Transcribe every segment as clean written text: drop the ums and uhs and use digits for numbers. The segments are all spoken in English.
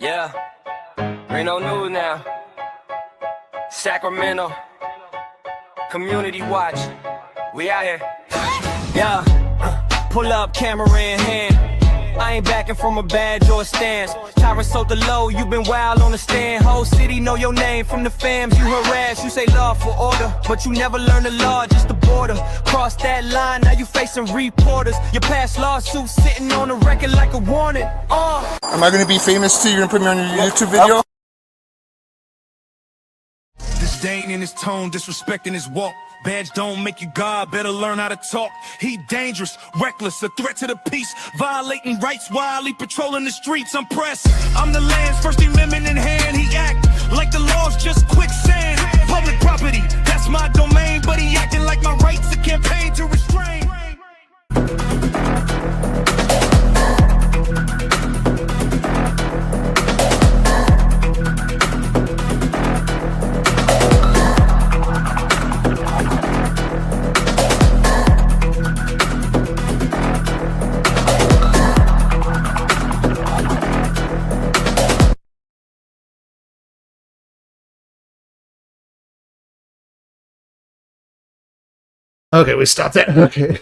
Yeah, Reno News now. Sacramento Community Watch. We out here. Yeah, pull up, camera in hand. I ain't backing from a badge or a stance. Tyrant sold the low, you been wild on the stand. Whole city know your name from the fams you harass. You say love for order, but you never learn the law, just the border. Cross that line, now you facing reporters. Your past lawsuit sitting on a record like a warning. Am I gonna be famous too? You're gonna put me on your YouTube video? Disdain in his tone, disrespecting his walk. Badge don't make you God, better learn how to talk. He dangerous, reckless, a threat to the peace. Violating rights while he patrolling the streets. I'm pressed, I'm the land's first amendment in hand. He act like the law's just quicksand. Public property, that's my domain. But he acting like my rights a campaign to restrain. Okay, we stopped that. Okay.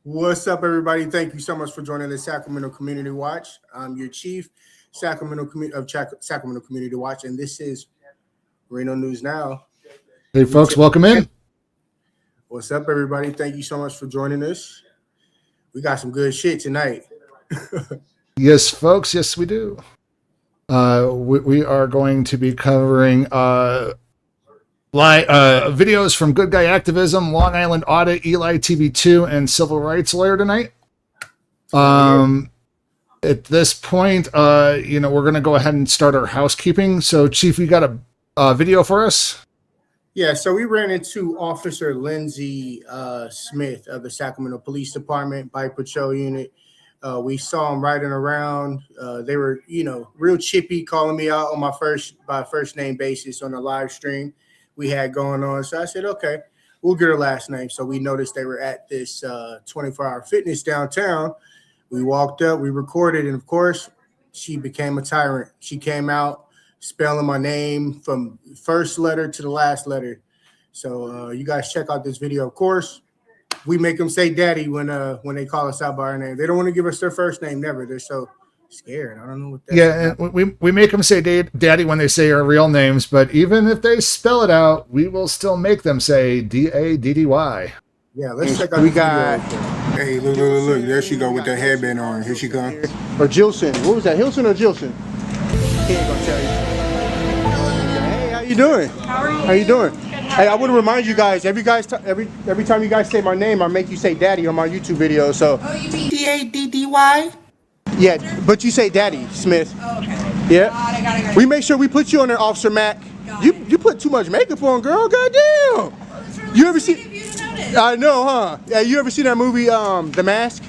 What's up, everybody? Thank you so much for joining the Sacramento Community Watch. I'm your chief, Sacramento Community Watch, and this is Reno News Now. Hey, folks, welcome in. What's up, everybody? Thank you so much for joining us. We got some good shit tonight. Yes, folks. Yes, we do. We are going to be covering videos from Good Guy Activism, Long Island Audit, Eli TV2, and Civil Rights Lawyer tonight. At this point, we're going to go ahead and start our housekeeping. So, Chief, you got a video for us? Yeah, so we ran into Officer Lindsay Smith of the Sacramento Police Department Bike Patrol Unit. We saw them riding around. They were, real chippy, calling me out on my first name basis on the live stream we had going on. So I said, okay, we'll get her last name. So we noticed they were at this 24-hour fitness downtown. We walked up, we recorded, and of course, she became a tyrant. She came out spelling my name from first letter to the last letter. So you guys check out this video. Of course, we make them say daddy when they call us out by our name. They don't want to give us their first name, never. They're so scared. I don't know what that is. Yeah, and we make them say daddy when they say our real names, but even if they spell it out, we will still make them say D-A-D-D-Y. Yeah, let's check out we got. Hey, look. There she go with that headband on. Here she comes. Or Jilson. What was that? Hilson or Jilson? He ain't gonna tell you. Hey, how you doing? How you doing? Hey, I want to remind you guys, every time you guys say my name, I make you say daddy on my YouTube video. So. Oh, you mean D-A-D-D-Y? Yeah, but you say daddy, Smith. Oh, okay. Yeah. Got it. We make sure we put you on there, Officer Mac. You put too much makeup on, girl. Goddamn. You ever see? I know, huh? Yeah. You ever seen that movie, The Mask?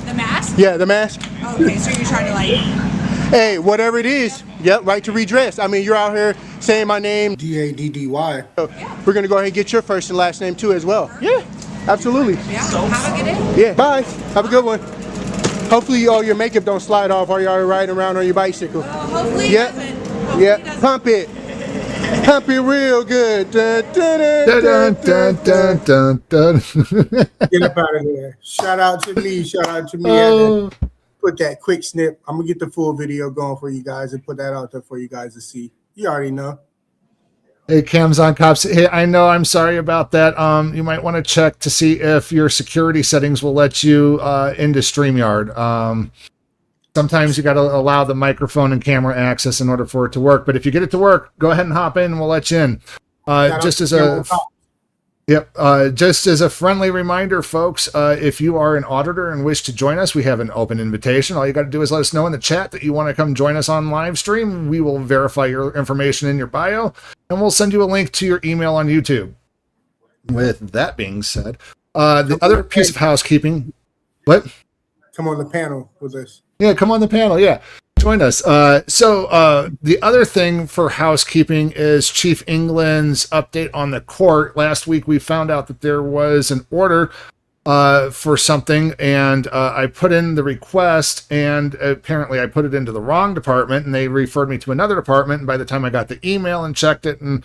The Mask? Yeah, The Mask. Okay, so you're trying to Hey, whatever it is. Yep, right to redress. I mean, you're out here saying my name. D-A-D-D-Y. So we're gonna go ahead and get your first and last name too as well. Yeah, absolutely. Yeah. Have a good day. Yeah. Bye. Have a good one. Hopefully all your makeup don't slide off while you're riding around on your bicycle. Hopefully Yep. it doesn't. Yeah. Pump it. Pump it real good. Dun, dun, Dun, dun, dun, dun, dun. Get up out of there. Shout out to me. Oh. Put that quick snip. I'm going to get the full video going for you guys and put that out there for you guys to see. You already know. Hey, Cams on Cops. Hey, I know, I'm sorry about that. You might want to check to see if your security settings will let you into StreamYard. Sometimes you got to allow the microphone and camera access in order for it to work. But if you get it to work, go ahead and hop in and we'll let you in. Just as a friendly reminder, folks, if you are an auditor and wish to join us, we have an open invitation. All you got to do is let us know in the chat that you want to come join us on live stream. We will verify your information in your bio, and we'll send you a link to your email on YouTube. With that being said, the other piece of housekeeping, what? Come on the panel with us. Yeah, come on the panel. Yeah, join us. So the other thing for housekeeping is Chief England's update on the court. Last week we found out that there was an order for something, and I put in the request, and apparently I put it into the wrong department, and they referred me to another department. And by the time I got the email and checked it and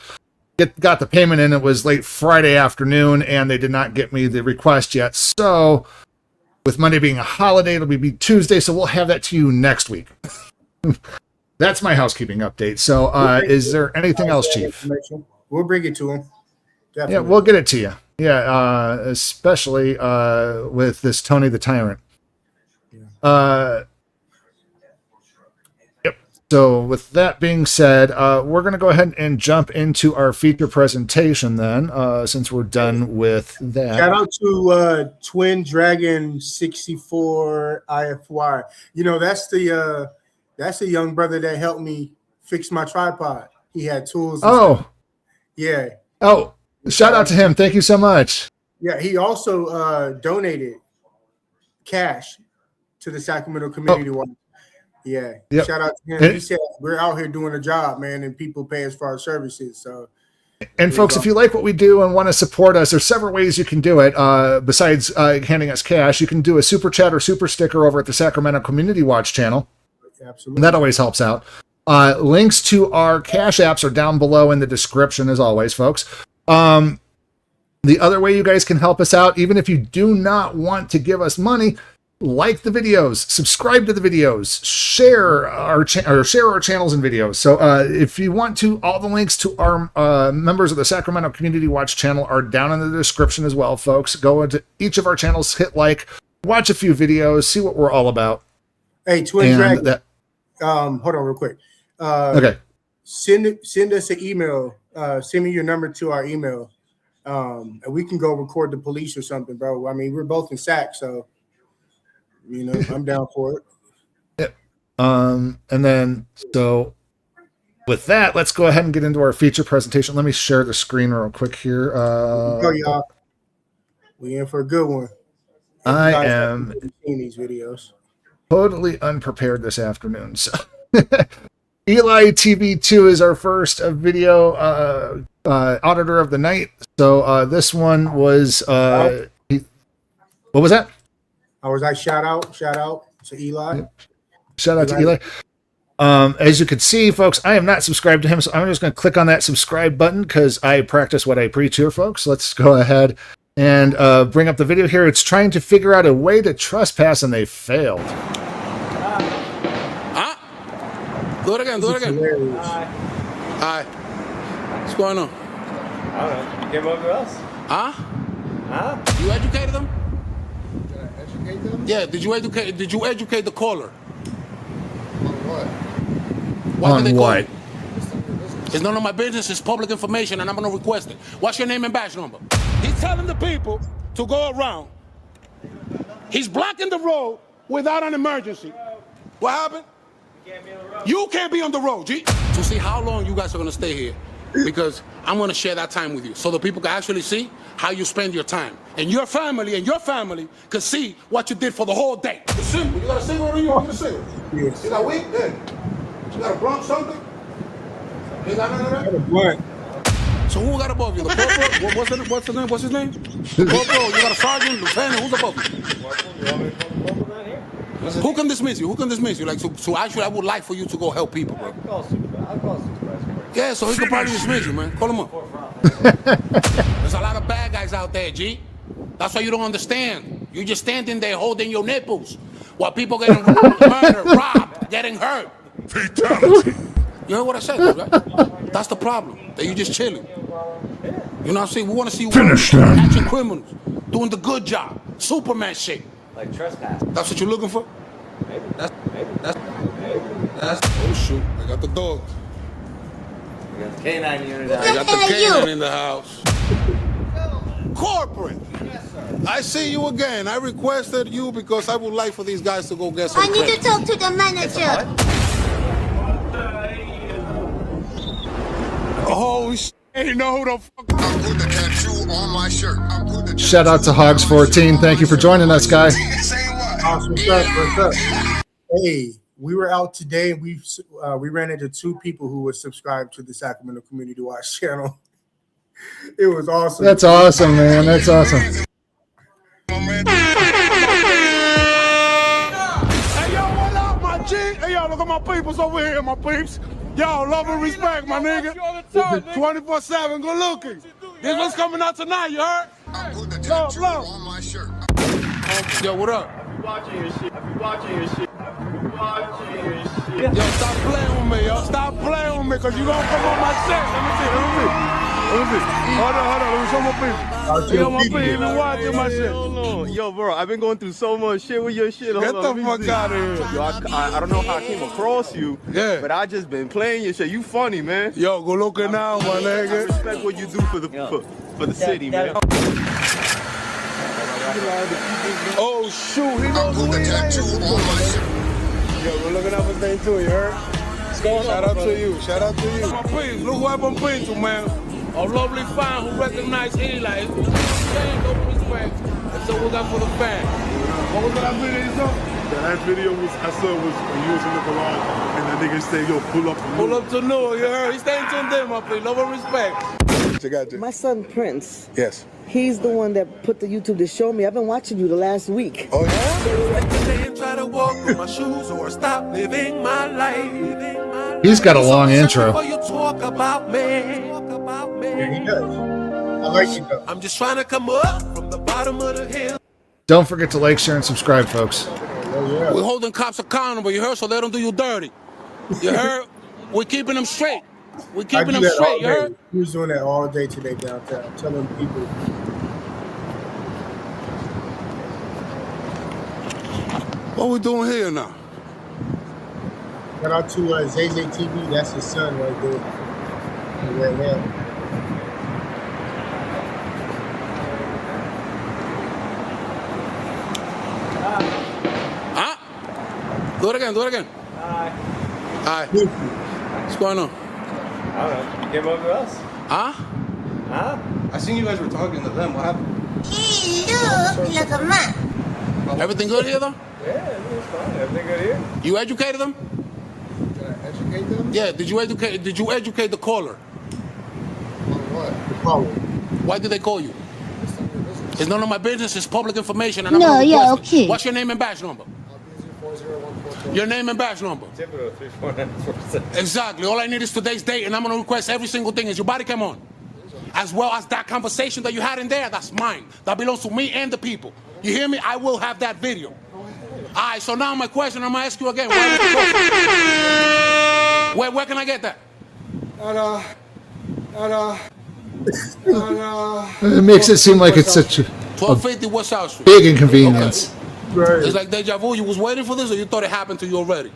got the payment in, it was late Friday afternoon, and they did not get me the request yet. So with Monday being a holiday, it'll be Tuesday, so we'll have that to you next week. That's my housekeeping update. So is there anything else, Chief? We'll bring it to him. Definitely. Yeah, we'll get it to you. Yeah, especially with this Tony the Tyrant. Yep. So with that being said, we're going to go ahead and jump into our feature presentation then, since we're done with that. Shout out to Twin Dragon 64 IFY. You know, that's the young brother that helped me fix my tripod. He had tools. Oh, yeah. Oh, shout out to him. Thank you so much. Yeah, he also donated cash to the Sacramento Community Watch. Yeah. Yep. Shout out to him. He said, we're out here doing a job, man, and people pay us for our services. So, and folks, if you like what we do and want to support us, there's several ways you can do it. Besides handing us cash, you can do a super chat or super sticker over at the Sacramento Community Watch channel. Absolutely. That always helps out. Links to our Cash Apps are down below in the description, as always, folks. The other way you guys can help us out, even if you do not want to give us money, like the videos, subscribe to the videos, share our channels and videos. So if you want to, all the links to our members of the Sacramento Community Watch channel are down in the description as well, folks. Go into each of our channels, hit like, watch a few videos, see what we're all about. Hey, Twin Dragon. Hold on real quick. Okay. Send us an email. Send me your number to our email. And we can go record the police or something, bro. I mean, we're both in SAC, so you know, I'm down for it. Yep. And then so with that, let's go ahead and get into our feature presentation. Let me share the screen real quick here. Y'all. We in for a good one. I am seeing these videos. Totally unprepared this afternoon. So Eli TV2 is our first video auditor of the night. So this one was what was that? I was like shout out to Eli. Shout out to Eli. As you can see, folks, I am not subscribed to him, so I'm just going to click on that subscribe button because I practice what I preach here, folks. Let's go ahead and bring up the video here. It's trying to figure out a way to trespass, and they failed. Do it again. Hi. What's going on? I don't know. You came over to us? Huh? You educated them? Did I educate them? Yeah. Did you educate the caller? On what? Why On did they call what? you? It's none of my business. It's public information, and I'm gonna request it. What's your name and badge number? He's telling the people to go around. He's blocking the road without an emergency. What happened? You can't be on the road, G. To see how long you guys are gonna stay here, because I'm gonna share that time with you, so the people can actually see how you spend your time, and your family can see what you did for the whole day. It's simple. You got a cigarette in you? Get a cigarette. Yes. You got weed? Yeah. You got a blunt, something? You got none of that? I got a blunt. So who got above you? The corporal? What's his name? What's his name? The corporal? You got a sergeant, lieutenant? Who's above you? Who can dismiss you? Like, so actually, I would like for you to go help people, bro. I'll call supervisor. Yeah, so he could probably dismiss you, man. Call him up. There's a lot of bad guys out there, G. That's why you don't understand. You're just standing there holding your nipples while people getting murdered, robbed, getting hurt. Fatality. You heard what I said, right? That's the problem. That you just chilling. You know what I'm saying? We want to see you catching criminals, doing the good job, Superman shit. Like trespass. That's what you're looking for? Maybe. That's. Oh shoot! I got the dog. We got the K9 unit I got out. the cannon in the house. Corporate. Yes, sir. I see you again. I requested you because I would like for these guys to go get some I need credit. to talk to the manager. Oh shit! You know who the fuck? I put the tattoo on my shirt. Shout out to Hogs14. Thank you for joining us, guys. What's up? Hey, we were out today. We ran into two people who were subscribed to the Sacramento Community Watch channel. It was awesome. That's awesome, man. That's awesome. Hey, yo, what up, my G? Hey, yo, look at my peoples over here, my peeps. Yo, love and respect, my nigga. 24/7, good looking. This one's coming out tonight, you heard? I put the tattoo on my shirt. Yo, what up? Yo, stop playing with me, yo. Stop playing with me, because you going to come on my set. Let me see. Hold on. Let me show my people. Yo, my people even watching my shit. Yo, bro, I've been going through so much shit with your shit. Get the fuck out of here. Yo, I don't know how I came across you, but I just been playing your shit. You funny, man. Yo, go look it now, my I nigga. respect what you do for the city, man. Oh, shoot. He I knows who put the he tattoo is. on my shirt. Yo, we're looking up his name too, you heard? Shout out to you. My peeps, look who I've been playing to, man. A lovely fan who recognized Eli. Stand over respect. That's what we got for the fan. What was that video you saw? That video I saw was when you was in the garage and the nigga said, yo, pull up to Newark. Pull up to Newark, you heard? He's staying tuned in, my please. Love and respect. My son Prince, Yes. he's the one that put the YouTube to show me. I've been watching you the last week. Oh, yeah? Try to walk through my shoes or stop living my life. He's got a long intro. Before you talk about me. Yeah, he does. I like it though. I'm just trying to come up from the bottom of the hill. Don't forget to like, share, and subscribe, folks. We're holding cops accountable, you heard? So they don't do you dirty. You heard? We're keeping them straight. We're I keeping do them that all straight, you day. heard? He was doing that all day today downtown, telling people. What we doing here now? Shout out to Zay TV. That's his son right there. Right now. Huh? Do it again. Hi. What's going on? I don't know. You came over to us? Huh? Huh? I seen you guys were talking to them. What happened? He looked like a man. Everything good here, though? Yeah, everything's fine. Everything good here? You educated them? Did I educate them? Yeah, did you educate the caller? On what? The caller. Why did they call you? It's none of my business. It's public information. And I'm No, gonna yeah, request it. okay. What's your name and badge number? Your name and badge number. Typical 34947. Exactly. All I need is today's date, and I'm going to request every single thing. Is your body cam on? As well as that conversation that you had in there. That's mine. That belongs to me and the people. You hear me? I will have that video. All right, so now my question, I'm going to ask you again. Where can I get that? It makes it seem like it's such a 1250 West South Street. big inconvenience. Right. It's like deja vu. You was waiting for this, or you thought it happened to you already?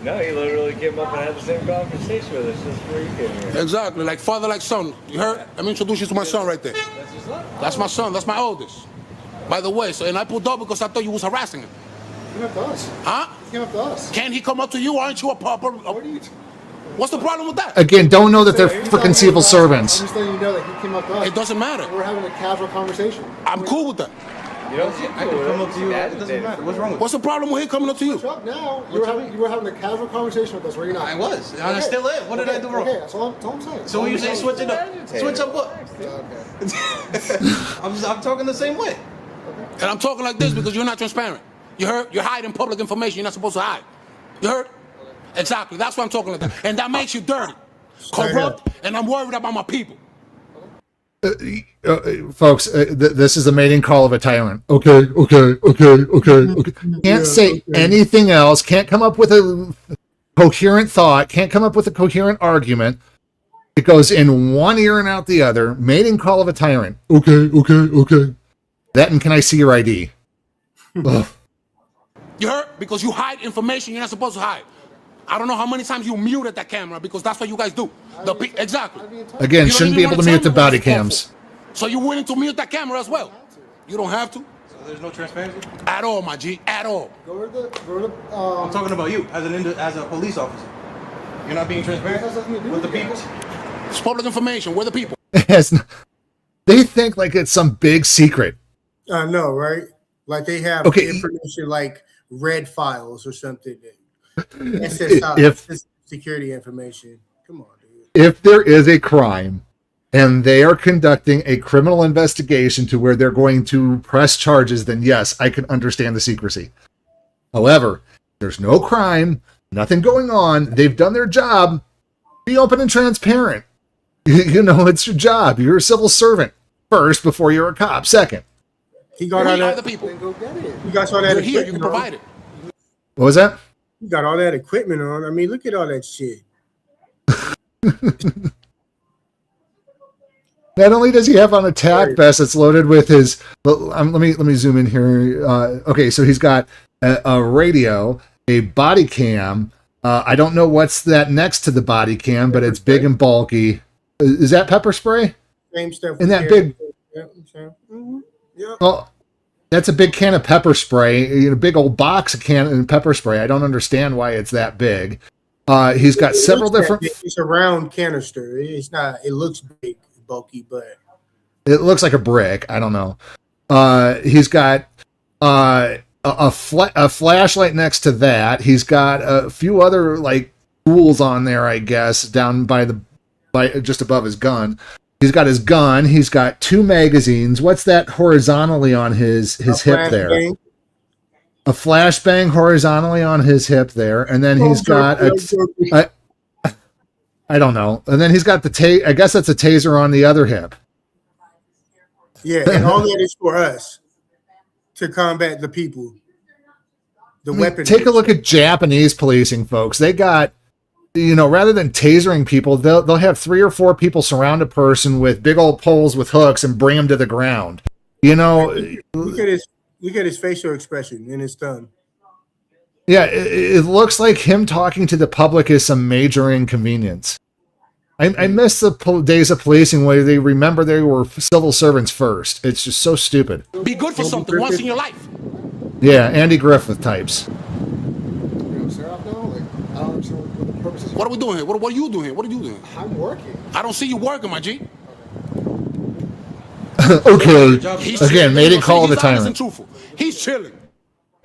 No, he literally came up and had the same conversation with us just before you came here. Exactly, like father, like son. You heard? Let me introduce you to my son right there. That's your son? That's my son. That's my oldest. By the way, so and I pulled up because I thought you was harassing him. He came up to us. Huh? He came up to us. Can he come up to you? Aren't you a pauper? What's the problem with that? Again, don't know that they're freaking civil servants. I'm just letting you know that he came up to us. It doesn't matter. We're having a casual conversation. I'm cool with that. You don't see I can come up to you. It doesn't matter. What's wrong with What's the problem with him coming up to you? Shut up now. You were having a casual conversation with us, were you not? I was. And I still am. What did I do wrong? Okay, that's all I'm saying. So when you say switch it up, switch up what? I'm talking the same way. And I'm talking like this because you're not transparent. You heard? You're hiding public information you're not supposed to hide. You heard? Exactly. That's why I'm talking like that. And that makes you dirty, corrupt, and I'm worried about my people. Folks, this is the mating call of a tyrant. Okay. Can't say anything else. Can't come up with a coherent thought. Can't come up with a coherent argument. It goes in one ear and out the other. Mating call of a tyrant. Okay. That and can I see your ID? Ugh. You heard? Because you hide information you're not supposed to hide. I don't know how many times you muted that camera because that's what you guys do. Exactly. Again, You don't shouldn't be even able to wanna mute the tell me body what's awful. cams. So you're willing to mute that camera as well? You don't have to. So there's no transparency? At all, my G. At all. I'm talking about you as a police officer. You're not being transparent with the people? It's public information. We're the people. They think like it's some big secret. I know, right? Like they have information like red files or something. SSI, If security information. Come on, dude. if there is a crime and they are conducting a criminal investigation to where they're going to press charges, then yes, I can understand the secrecy. However, there's no crime, nothing going on. They've done their job. Be open and transparent. You know, it's your job. You're a civil servant first before you're a cop. Second. He got all that. The people. Go get it. You got all that. Here, you can provide it. What was that? You got all that equipment on. I mean, look at all that shit. Not only does he have on a tack vest that's loaded with his, let me zoom in here. Okay, so he's got a radio, a body cam. I don't know what's that next to the body cam, but it's big and bulky. Is that pepper spray? Same stuff. In that big. Yeah. Well, that's a big can of pepper spray. A big old box of pepper spray. I don't understand why it's that big. He's got several different. It's a round canister. It's not. It looks big, bulky, but it looks like a brick. I don't know. He's got a flashlight next to that. He's got a few other like tools on there, I guess, down by just above his gun. He's got his gun. He's got 2 magazines. What's that horizontally on his hip there? Bang. A flashbang horizontally on his hip there, and then he's got I don't know. And then he's got I guess that's a taser on the other hip. Yeah, and all that is for us to combat the people. The weapons. Take a look at Japanese policing, folks. They got, rather than tasering people, they'll have 3 or 4 people surround a person with big old poles with hooks and bring them to the ground. Look at his facial expression and his tongue. Yeah, it looks like him talking to the public is some major inconvenience. I miss the days of policing where they remember they were civil servants first. It's just so stupid. Be good for something once in your life. Yeah, Andy Griffith types. What are we doing here? What are you doing here? What are you doing? I'm working. I don't see you working, my G. Okay. Again, made it call the tyrant. He's chilling.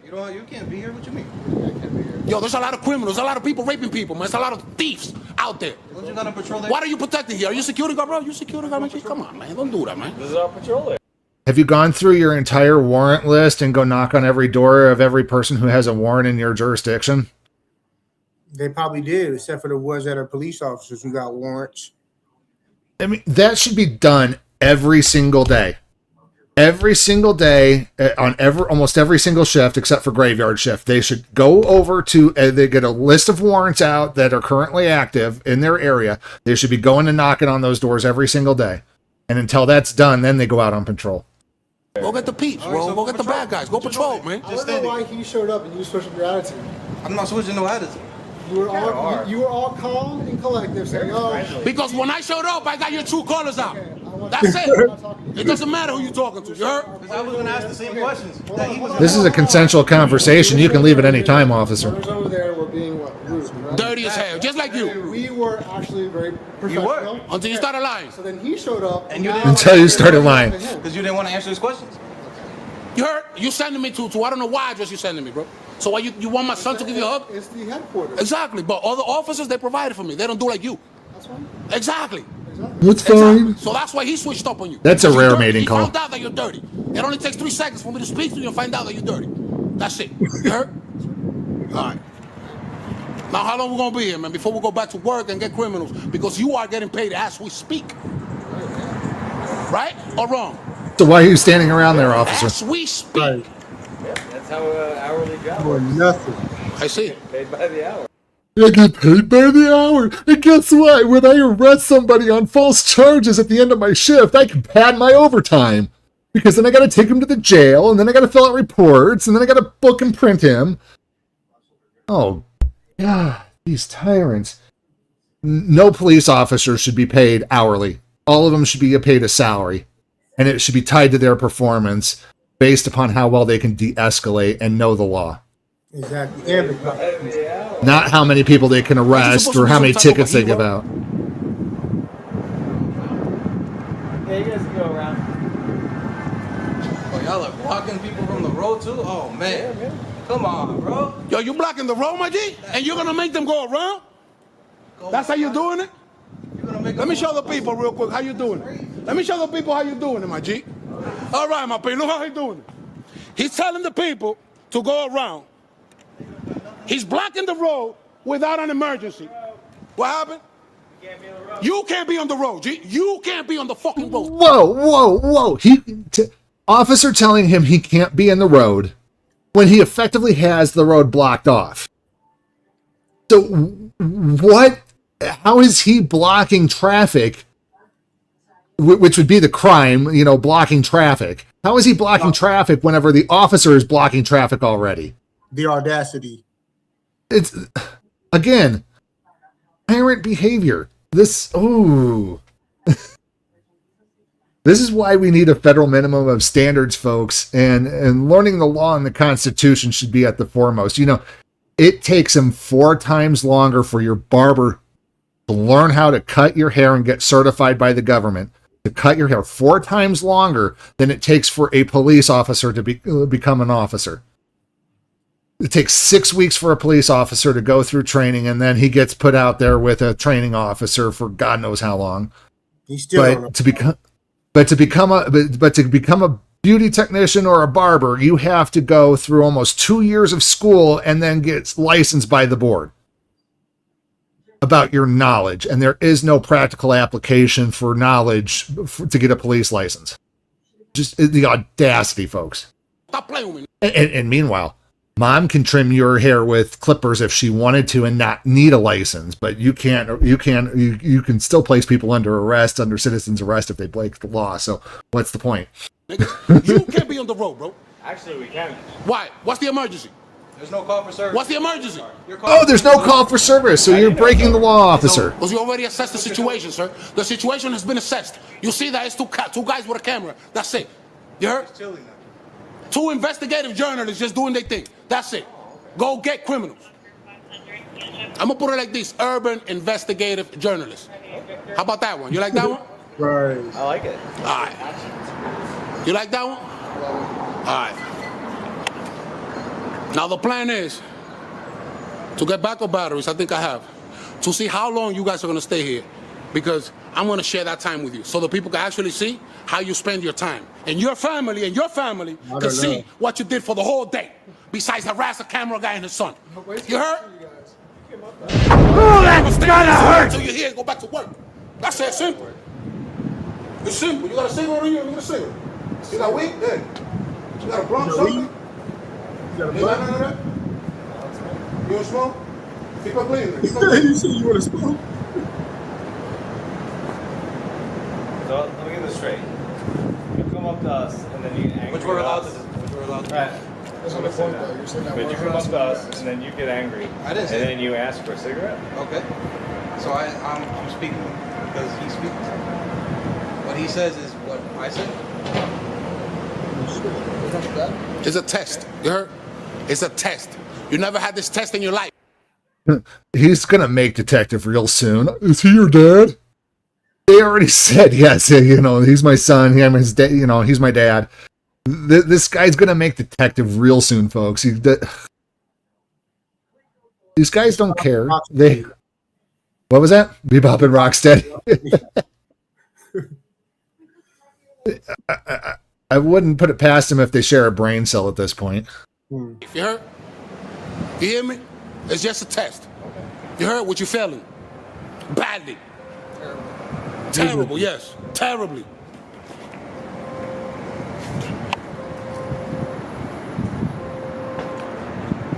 You know what? You can't be here. What you mean? I can't be here. Yo, there's a lot of criminals, a lot of people raping people, man. There's a lot of thieves out there. Don't you gotta patrol that? What are you protecting here? Are you security guard, bro? You security guard, man? Come on, man. Don't do that, man. This is our patrol area. Have you gone through your entire warrant list and go knock on every door of every person who has a warrant in your jurisdiction? They probably did, except for the ones that are police officers who got warrants. I mean, that should be done every single day. Every single day on almost every single shift except for graveyard shift. They should go over to, they get a list of warrants out that are currently active in their area. They should be going and knocking on those doors every single day. And until that's done, then they go out on patrol. Go get the peeps, bro. Go get the bad guys. Go patrol, man. I don't know why he showed up and you switched your attitude. I'm not switching no attitude. You were all calm and collective, saying, "Oh." Because when I showed up, I got your true colors out. That's it. It doesn't matter who you're talking to. You heard? Because I was going to ask the same questions. This is a consensual conversation. You can leave at any time, officer. Those over there were being rude, right? Dirty as hell, just like you. We were actually very professional. You were. Until you started lying. So then he showed up. And you didn't. Until you started lying. Because you didn't want to answer his questions. You heard? You sending me to I don't know why address you sending me, bro. So why you want my son to give you a hug? It's the headquarters. Exactly, but other officers, they provided for me. They don't do like you. That's fine. Exactly. That's fine. So that's why he switched up on you. That's a rare mating call. He found out that you're dirty. It only takes 3 seconds for me to speak to you and find out that you're dirty. That's it. You heard? All right. Now, how long we going to be here, man, before we go back to work and get criminals? Because you are getting paid as we speak. Right or wrong? So why are you standing around there, officer? As we speak. Right. Yeah, that's how hourly job For works. nothing. I see. Paid by the hour. I get paid by the hour. And guess what? When I arrest somebody on false charges at the end of my shift, I can pad my overtime. Because then I got to take him to the jail, and then I got to fill out reports, and then I got to book and print him. Oh, God, these tyrants. No police officer should be paid hourly. All of them should be paid a salary. And it should be tied to their performance based upon how well they can de-escalate and know the law. Exactly. Not how many people they can arrest or how many tickets they give out. Yeah, you guys can go around. Oh, y'all are blocking people from the road too? Oh, man. Yeah, come on, bro. Yo, you blocking the road, my G? And you're going to make them go around? That's how you're doing it? You're going to Let me show the people real quick how you doing it. Let me show the people how you doing it, my G. All right, my P, look how he doing it. He's telling the people to go around. He's blocking the road without an emergency. What happened? You can't be on the road, G. You can't be on the fucking road. Whoa. Officer telling him he can't be in the road when he effectively has the road blocked off. So what? How is he blocking traffic, which would be the crime, blocking traffic? How is he blocking traffic whenever the officer is blocking traffic already? The audacity. It's, again, tyrant behavior. This is why we need a federal minimum of standards, folks, and learning the law and the Constitution should be at the foremost. It takes him 4 times longer for your barber to learn how to cut your hair and get certified by the government to cut your hair 4 times longer than it takes for a police officer to become an officer. It takes 6 weeks for a police officer to go through training, and then he gets put out there with a training officer for God knows how long. He's still to become a beauty technician or a barber, you have to go through almost 2 years of school and then get licensed by the board about your knowledge. And there is no practical application for knowledge to get a police license. Just the audacity, folks. Stop playing with me. And meanwhile, mom can trim your hair with clippers if she wanted to and not need a license, but you can still place people under arrest, under citizen's arrest if they break the law. So what's the point? You can't be on the road, bro. Actually, we can. Why? What's the emergency? There's no call for service. What's the emergency? There's no call for service, so you're breaking the law, officer. Because you already assessed the situation, sir. The situation has been assessed. You see that it's two guys with a camera. That's it. You heard? 2 investigative journalists just doing their thing. That's it. Go get criminals. I'm going to put it like this. Urban investigative journalists. How about that one? You like that one? Right. I like it. All right. You like that one? All right. Now the plan is to get backup batteries. I think I have. To see how long you guys are going to stay here. Because I'm going to share that time with you. So the people can actually see how you spend your time. And your family can see what you did for the whole day. Besides harass a camera guy and his son. You heard? Oh, that's gonna hurt! Until you're here and go back to work. That's it, simple. It's simple. You got a cigarette in here? Let me get a cigarette. You got weed? Yeah. You got a blunt, something? You got a blunt? None of that? You want to smoke? Keep on cleaning. You said you want to smoke? So let me get this straight. You come up to us and then you get angry. Which we're allowed to do. Right. That's on the point though. You're saying that But you come up to us and then you get angry. I didn't say And then you ask for a cigarette? Okay. So I'm speaking because he speaks. What he says is what I said. It's a test. You heard? It's a test. You never had this test in your life. He's going to make detective real soon. Is he your dad? They already said yes. He's my son. I'm his dad. He's my dad. This guy's going to make detective real soon, folks. These guys don't care. What was that? Bebop and Rocksteady. I wouldn't put it past them if they share a brain cell at this point. If you heard? You hear me? It's just a test. You heard what you're feeling? Badly. Terrible, yes. Terribly.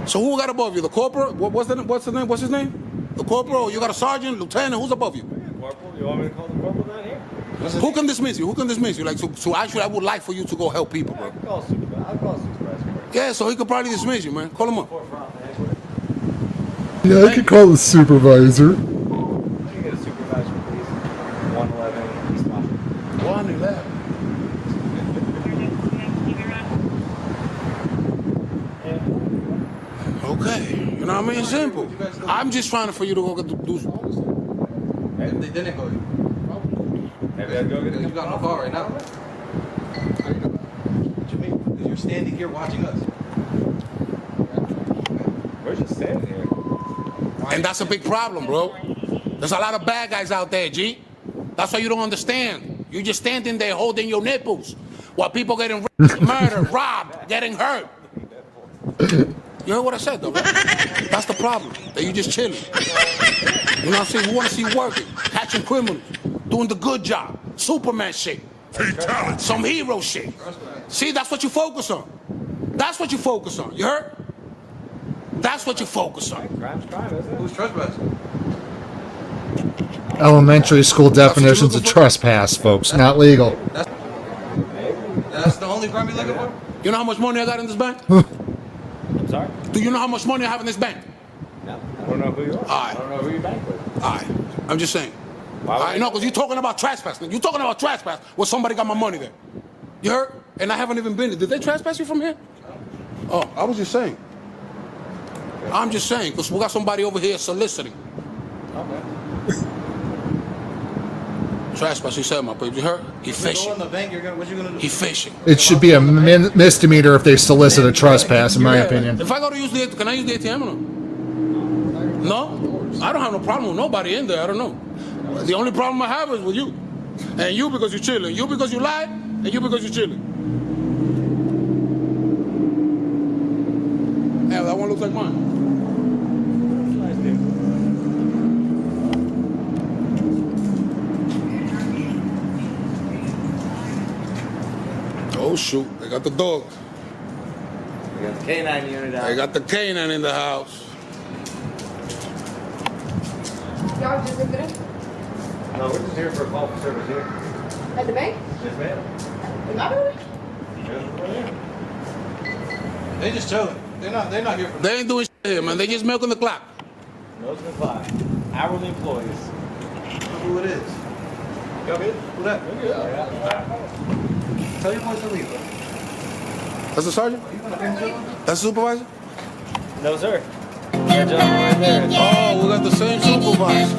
So who got above you? The corporal? What's the name? What's his name? The corporal? You got a sergeant, lieutenant? Who's above you? Corporal? You want me to call the corporal down here? Who can dismiss you? Who can dismiss you? So actually, I would like for you to go help people, bro. I'll call supervisor. Yeah, so he could probably dismiss you, man. Call him up. Yeah, I could call the supervisor. Let me get a supervisor, please. 111 East Washington. 111. Okay, you know what I mean? Simple. I'm just trying for you to go get the do. If they didn't go, maybe I'd go get you got no car right now. What you mean? Because you're standing here watching us. We're just standing here. And that's a big problem, bro. There's a lot of bad guys out there, G. That's why you don't understand. You're just standing there holding your nipples while people getting murdered, robbed, getting hurt. You heard what I said, though, right? That's the problem. That you just chilling. You know what I'm saying? We want to see you working, catching criminals, doing the good job, Superman shit, some hero shit. See, that's what you focus on. That's what you focus on. You heard? That's what you focus on. Who's trespassing? Elementary school definitions of trespass, folks. Not legal. That's the only crime you're looking for? You know how much money I got in this bank? I'm sorry? Do you know how much money I have in this bank? No, I don't know who you are. I don't know who you bank with. All right, I'm just saying. All right, no, because you're talking about trespassing. You're talking about trespass where somebody got my money there. You heard? And I haven't even been there. Did they trespass you from here? Oh, I was just saying. I'm just saying, because we got somebody over here soliciting. Okay. Trespass, he said, my baby. You heard? He fishing. Go in the bank, what you gonna do? He fishing. It should be a misdemeanor if they solicit a trespass, in my opinion. If I go to use the, can I use the ATM or no? No? I don't have no problem with nobody in there. I don't know. The only problem I have is with you. And you because you're chilling. You because you lie, and you because you're chilling. Yeah, that one looks like mine. Nice, dude. Oh shoot, they got the dog. We got the K9 unit out. They got the canine in the house. Y'all just look at it? No, we're just here for a call for service here. At the bank? Yes, ma'am. In my building? They just chilling. They're not here for They ain't doing shit here, man. They just milking the clock. No, it's been fine. Hourly employees. who it is. Y'all good? Who that? We're good. Tell your boys to leave. That's the sergeant? That's the supervisor? No, sir. That gentleman right there. Oh, we got the same supervisor.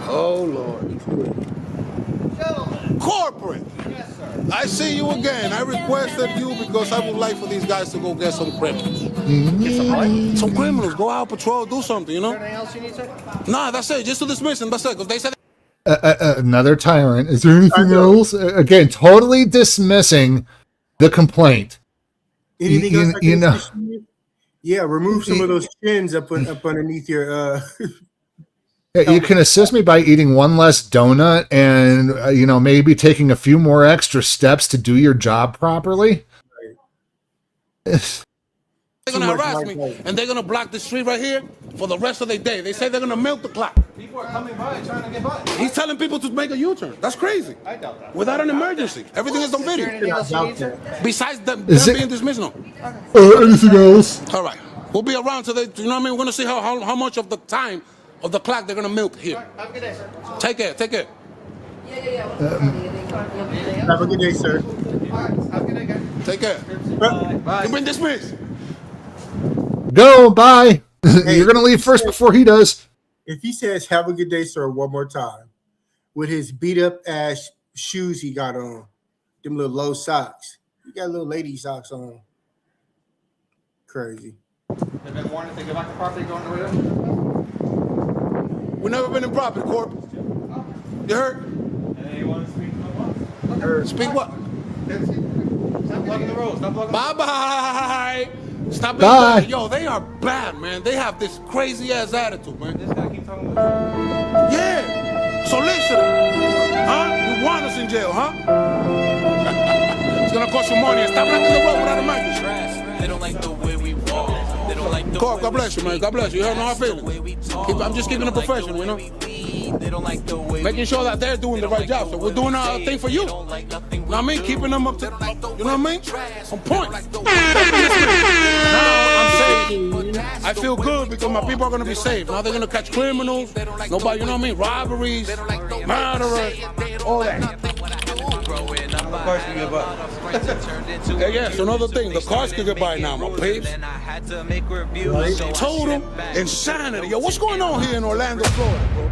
Oh, Lord. Corporate. Yes, sir. I see you again. I requested you because I would like for these guys to go get some criminals. Get some what? Some criminals. Go out patrol, do something, you know? Anything else you need, sir? Nah, that's it. Just to dismiss them. That's it. Because they said... Another tyrant. Is there anything else? Again, totally dismissing the complaint. Anything else I can you know, assist you with? Yeah, remove some of those chins up underneath your. Yeah, you can assist me by eating one less donut and, you know, maybe taking a few more extra steps to do your job properly. They're going to harass me, and they're going to block the street right here for the rest of their day. They say they're going to milk the clock. People are coming by trying to get by. He's telling people to make a U-turn. That's crazy. I doubt that. Without an emergency. Everything is on video. Anything else you need, sir? Besides them Is it- being dismissed, no. Anything else? All right. We'll be around today. You know what I mean? We're going to see how much of the time of the clock they're going to milk here. Have a good day, sir. Take care. Take care. Have a good day, sir. All right. Have a good day, guys. Take care. You've been dismissed. Go, bye. Hey, You're going to leave first before he does. If he says "Have a good day, sir" one more time, with his beat up ass shoes he got on, them little low socks, he got little lady socks on. Crazy. They've been warned if they get back to property going over there. We've never been in property, Corp. You heard? And you want to speak to my boss? Speak what? Stop blocking the road. Stop blocking Bye-bye. Stop Bye. being bad. Yo, they are bad, man. They have this crazy-ass attitude, man. This guy keep talking about Yeah. Solicitor. Huh? You want us in jail, huh? It's gonna cost you money. And stop blocking the road without a emergency. They don't like the way we walk. They don't like the Corp, God bless you, man. God bless you. You heard no hard feelings. I'm just keeping it professional, you know? They don't like the way Making sure that they're doing the right job. So we're doing our thing for you. You know what I mean? Keeping them up to, you know what I mean? On point. Now I'm safe. I feel good because my people are going to be safe. Now they're going to catch criminals. Nobody, you know what I mean? Robberies, murderers, all that. cars can get by. Yeah, it's another thing. The cars can get by now, my peeps. Total insanity. Yo, what's going on here in Orlando, Florida, bro?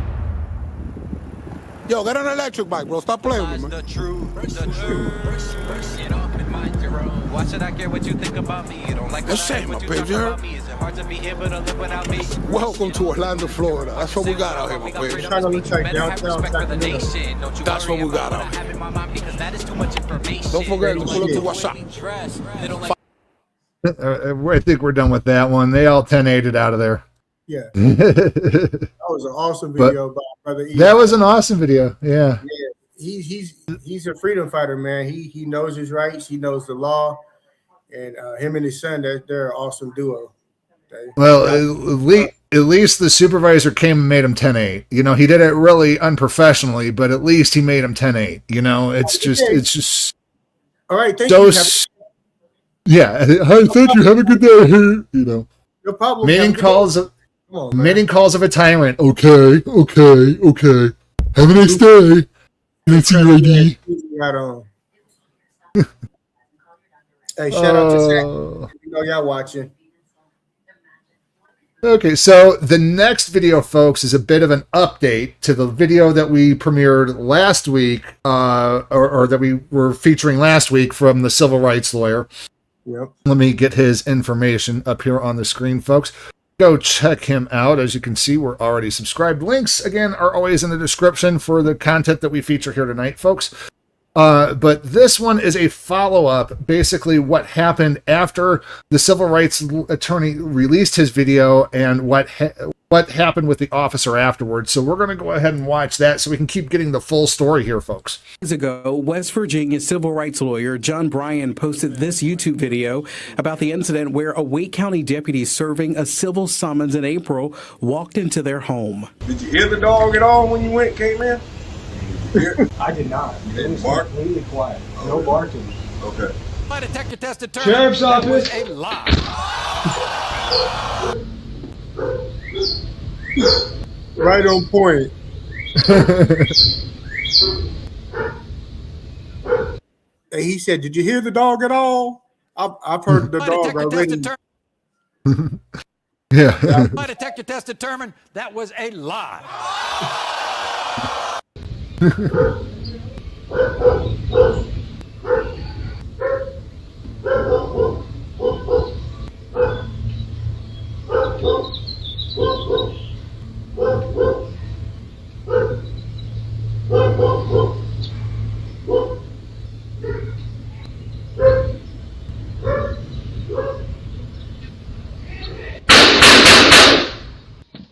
Yo, get an electric bike, bro. Stop playing with me, man. Why should I care what you think about me? You don't like That's shame, my baby. You heard? Is it hard to be here but to live without me? Welcome to Orlando, Florida. That's what we got out here, my baby. Trying to look like downtown Sacramento. That's what we got out here. Don't forget to pull up to WhatsApp. I think we're done with that one. They all 10-8'd out of there. Yeah. That was an awesome video by Brother E. That was an awesome video. Yeah. He's a freedom fighter, man. He knows his rights. He knows the law. And him and his son, they're an awesome duo. Well, at least the supervisor came and made him 10-8. You know, he did it really unprofessionally, but at least he made him 10-8. You know, it's just. All right. Thank you. Yeah. Hey, thank you. Have a good day. You know. No problem. Meeting calls of a tyrant. Okay. Have a nice day. Can I see your ID? Hey, shout out to Zach. You know y'all watching. Okay, so the next video, folks, is a bit of an update to the video that we premiered last week, or that we were featuring last week from the civil rights lawyer. Yep. Let me get his information up here on the screen, folks. Go check him out. As you can see, we're already subscribed. Links, again, are always in the description for the content that we feature here tonight, folks. But this one is a follow-up, basically what happened after the civil rights attorney released his video and what happened with the officer afterwards. So we're going to go ahead and watch that so we can keep getting the full story here, folks. Years ago, West Virginia civil rights lawyer John Bryan posted this YouTube video about the incident where a Wake County deputy serving a civil summons in April walked into their home. Did you hear the dog at all when you came in? I did not. It was completely quiet. No barking. Okay. My detector test determined Sheriff's that office. was a lie. Right on point. Hey, he said, "Did you hear the dog at all?" I've heard the dog already. Yeah. My detector test determined that was a lie. You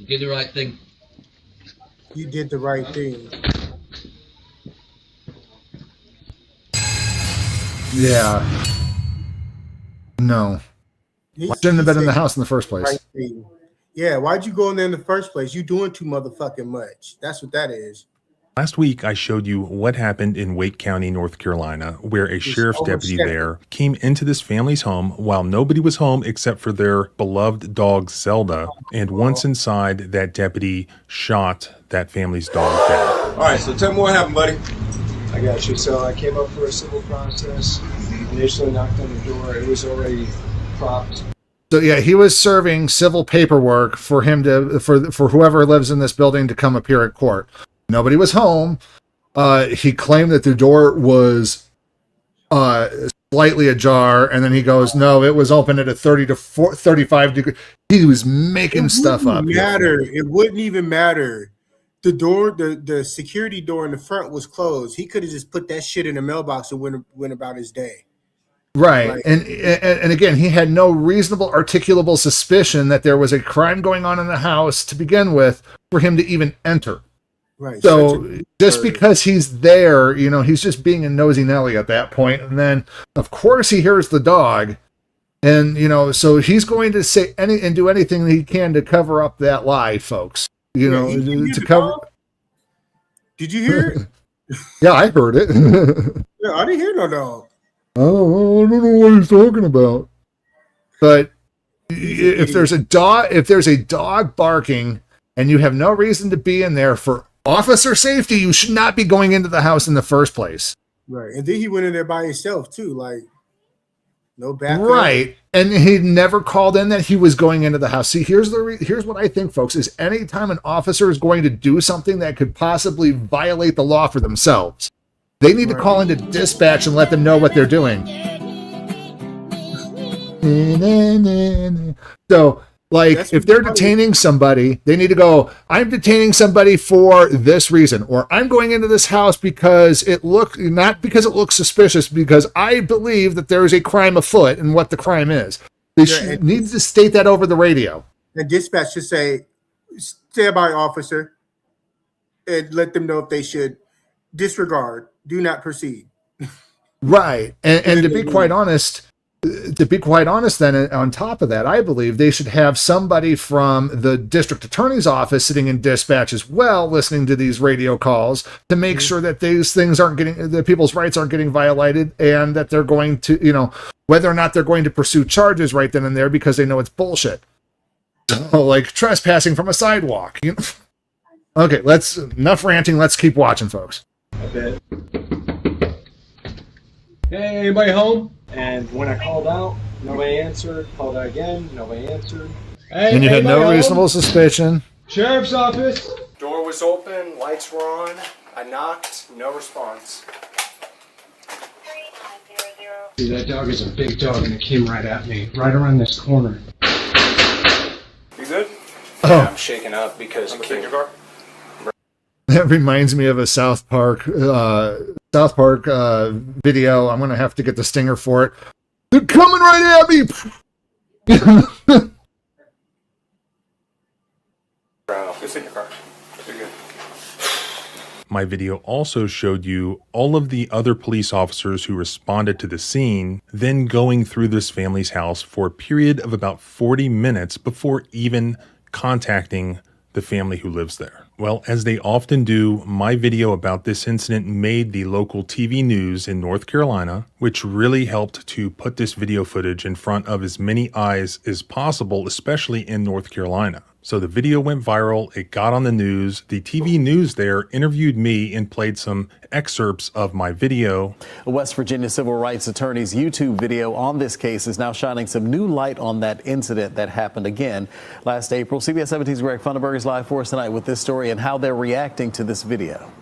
did the right thing. You did the right thing. Yeah. No. Shouldn't have been in the house in the first place. Right. Yeah, why'd you go in there in the first place? You doing too motherfucking much. That's what that is. Last week, I showed you what happened in Wake County, North Carolina, where a sheriff's deputy there came into this family's home while nobody was home except for their beloved dog, Zelda. And once inside, that deputy shot that family's dog dead. All right, so tell me what happened, buddy. I got you. So I came up for a civil process. Initially knocked on the door. It was already propped. So yeah, he was serving civil paperwork for him to for whoever lives in this building to come appear at court. Nobody was home. He claimed that the door was slightly ajar, and then he goes, "No, it was open at a 30 to 35 degree." He was making stuff up. It wouldn't even matter. The door, the security door in the front was closed. He could have just put that shit in the mailbox and went about his day. Right. Like, and again, he had no reasonable articulable suspicion that there was a crime going on in the house to begin with for him to even enter. Right. So just because he's there, you know, he's just being a nosy Nelly at that point. And then, of course, he hears the dog. And, you know, so he's going to say and do anything he can to cover up that lie, folks. You know, to cover. Dog? Did you hear it? Yeah, I heard it. Yeah, I didn't hear no dog. Oh, I don't know what he's talking about. But if there's a dog barking and you have no reason to be in there for officer safety, you should not be going into the house in the first place. Right. And then he went in there by himself too, like no backup. Right. And he never called in that he was going into the house. See, here's what I think, folks, is anytime an officer is going to do something that could possibly violate the law for themselves, they need to call into dispatch and let them know what they're doing. So, like, if they're detaining somebody, they need to go, I'm detaining somebody for this reason, or I'm going into this house because not because it looks suspicious, because I believe that there is a crime afoot and what the crime is. They need to state that over the radio. And dispatch should say, stand by, officer, and let them know if they should disregard, do not proceed. Right. And to be quite honest, then on top of that, I believe they should have somebody from the district attorney's office sitting in dispatch as well, listening to these radio calls to make sure that these things the people's rights aren't getting violated, and that they're going to, whether or not they're going to pursue charges right then and there because they know it's bullshit. So, like trespassing from a sidewalk. Okay, enough ranting. Let's keep watching, folks. Hey, anybody home? And when I called out, nobody answered. Called out again, nobody answered. Hey, and you had no reasonable suspicion. Sheriff's office. Door was open, lights were on. I knocked, no response. See, that dog is a big dog, and it came right at me, right around this corner. You good? Oh. Yeah, I'm shaking up because I'm gonna take your car. That reminds me of a South Park video. I'm gonna have to get the stinger for it. They're coming right at me. Just take your car. You're good. My video also showed you all of the other police officers who responded to the scene, then going through this family's house for a period of about 40 minutes before even contacting the family who lives there. Well, as they often do, my video about this incident made the local TV news in North Carolina, which really helped to put this video footage in front of as many eyes as possible, especially in North Carolina. So the video went viral, it got on the news, the TV news there interviewed me and played some excerpts of my video. A West Virginia civil rights attorney's YouTube video on this case is now shining some new light on that incident that happened again last April. CBS 17's Greg Funderburg is live for us tonight with this story and how they're reacting to this video.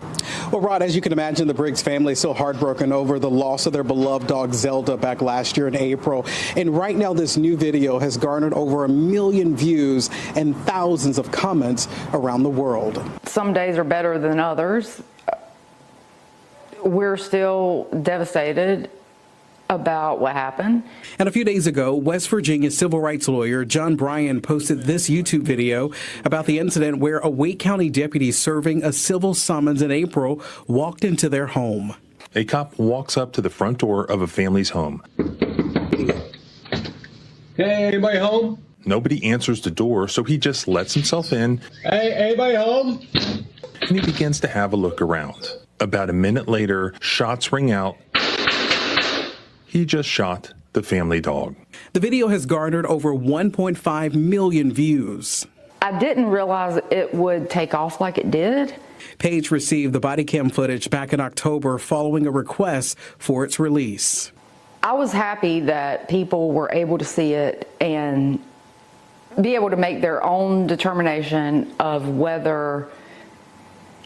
Well, Rod, as you can imagine, the Briggs family is still heartbroken over the loss of their beloved dog Zelda back last year in April. And right now, this new video has garnered over 1 million views and thousands of comments around the world. Some days are better than others. We're still devastated about what happened. And a few days ago, West Virginia civil rights lawyer John Bryan posted this YouTube video about the incident where a Wake County deputy serving a civil summons in April walked into their home. A cop walks up to the front door of a family's home. Hey, anybody home? Nobody answers the door, so he just lets himself in. Hey, anybody home? And he begins to have a look around. About a minute later, shots ring out. He just shot the family dog. The video has garnered over 1.5 million views. I didn't realize it would take off like it did. Page received the body cam footage back in October following a request for its release. I was happy that people were able to see it and be able to make their own determination of whether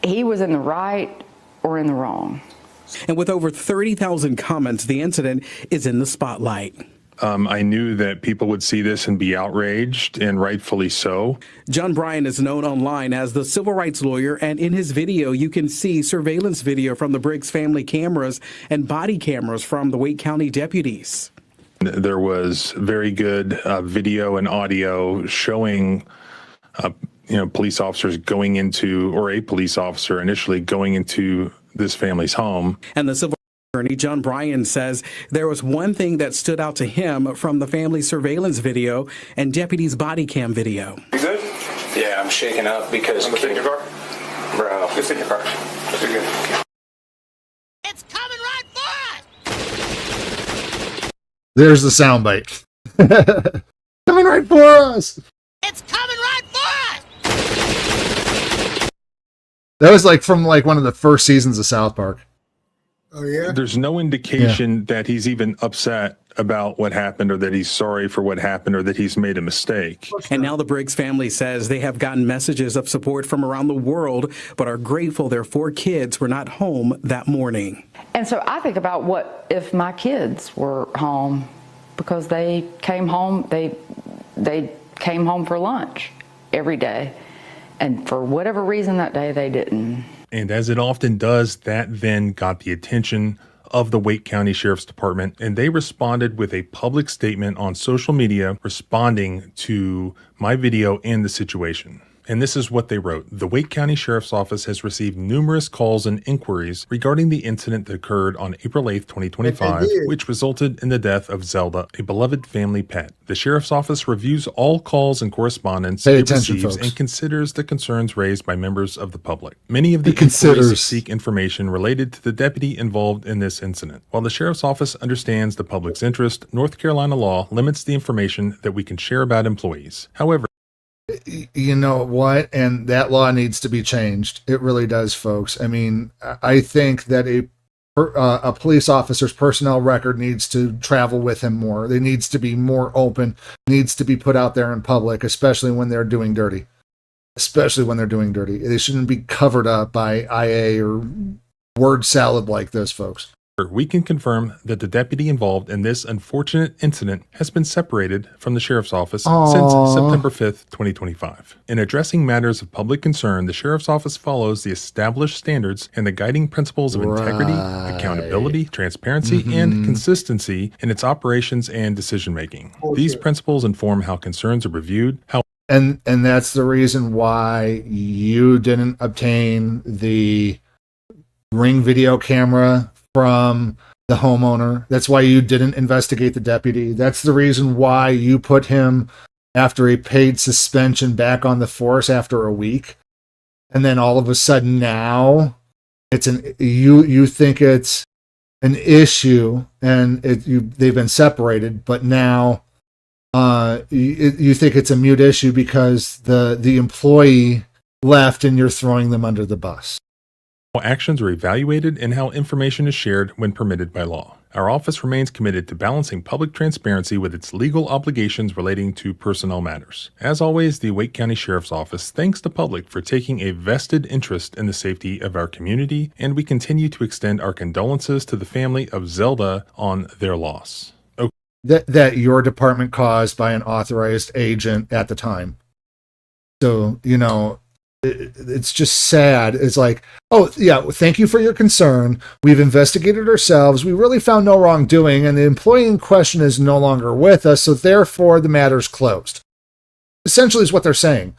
he was in the right or in the wrong. And with over 30,000 comments, the incident is in the spotlight. I knew that people would see this and be outraged, and rightfully so. John Bryan is known online as the civil rights lawyer, and in his video, you can see surveillance video from the Briggs family cameras and body cameras from the Wake County deputies. There was very good video and audio showing, police officers going into, or a police officer initially going into this family's home. And the civil attorney, John Bryan, says there was one thing that stood out to him from the family surveillance video and deputies' body cam video. You good? Yeah, I'm shaking up because... I'm gonna take your car. Bro. Just take your car. You're good. It's coming right for us! There's the soundbite. Coming right for us! It's coming right for us! That was from one of the first seasons of South Park. Oh, yeah? There's no indication that he's even upset about what happened, or that he's sorry for what happened, or that he's made a mistake. And now the Briggs family says they have gotten messages of support from around the world, but are grateful their 4 kids were not home that morning. And so I think about what if my kids were home because they came home, they came home for lunch every day. And for whatever reason that day, they didn't. And as it often does, that then got the attention of the Wake County Sheriff's Department, and they responded with a public statement on social media responding to my video and the situation. And this is what they wrote. The Wake County Sheriff's Office has received numerous calls and inquiries regarding the incident that occurred on April 8th, 2025, which resulted in the death of Zelda, a beloved family pet. The Sheriff's Office reviews all calls and correspondence it receives and considers the concerns raised by members of the public. Many of the inquiries seek information related to the deputy involved in this incident. While the Sheriff's Office understands the public's interest, North Carolina law limits the information that we can share about employees. However, you know what? And that law needs to be changed. It really does, folks. I mean, I think that a police officer's personnel record needs to travel with him more. It needs to be more open, needs to be put out there in public, especially when they're doing dirty. They shouldn't be covered up by IA or word salad like this, folks. We can confirm that the deputy involved in this unfortunate incident has been separated from the Sheriff's Office since September 5th, 2025. In addressing matters of public concern, the Sheriff's Office follows the established standards and the guiding principles of integrity, accountability, transparency, and consistency in its operations and decision-making. These principles inform how concerns are reviewed, and that's the reason why you didn't obtain the Ring video camera from the homeowner. That's why you didn't investigate the deputy. That's the reason why you put him, after a paid suspension, back on the force after a week. And then all of a sudden now it's you think it's an issue and they've been separated, but now you think it's a mute issue because the employee left and you're throwing them under the bus. How actions are evaluated, and how information is shared when permitted by law. Our office remains committed to balancing public transparency with its legal obligations relating to personnel matters. As always, the Wake County Sheriff's Office thanks the public for taking a vested interest in the safety of our community, and we continue to extend our condolences to the family of Zelda on their loss. That your department caused by an authorized agent at the time. So, you know, it's just sad. It's like, oh yeah, thank you for your concern. We've investigated ourselves. We really found no wrongdoing, and the employee in question is no longer with us, so therefore the matter's closed. Essentially is what they're saying.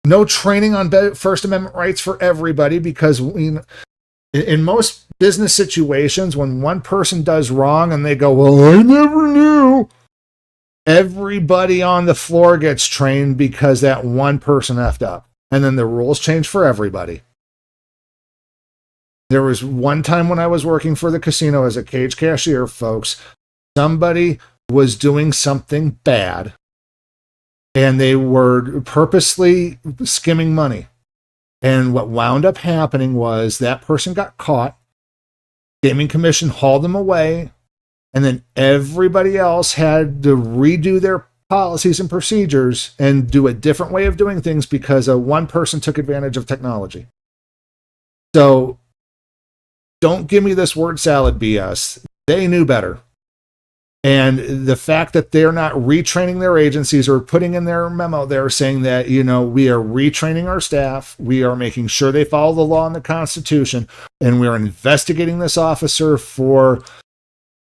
No training on First Amendment rights for everybody, because in most business situations, when one person does wrong and they go, well, I never knew, everybody on the floor gets trained because that one person effed up. And then the rules change for everybody. There was one time when I was working for the casino as a cage cashier, folks, somebody was doing something bad and they were purposely skimming money. And what wound up happening was that person got caught, Gaming Commission hauled them away, and then everybody else had to redo their policies and procedures and do a different way of doing things because one person took advantage of technology. So don't give me this word salad BS. They knew better. And the fact that they're not retraining their agencies or putting in their memo there saying that, you know, we are retraining our staff, we are making sure they follow the law and the Constitution, and we're investigating this officer for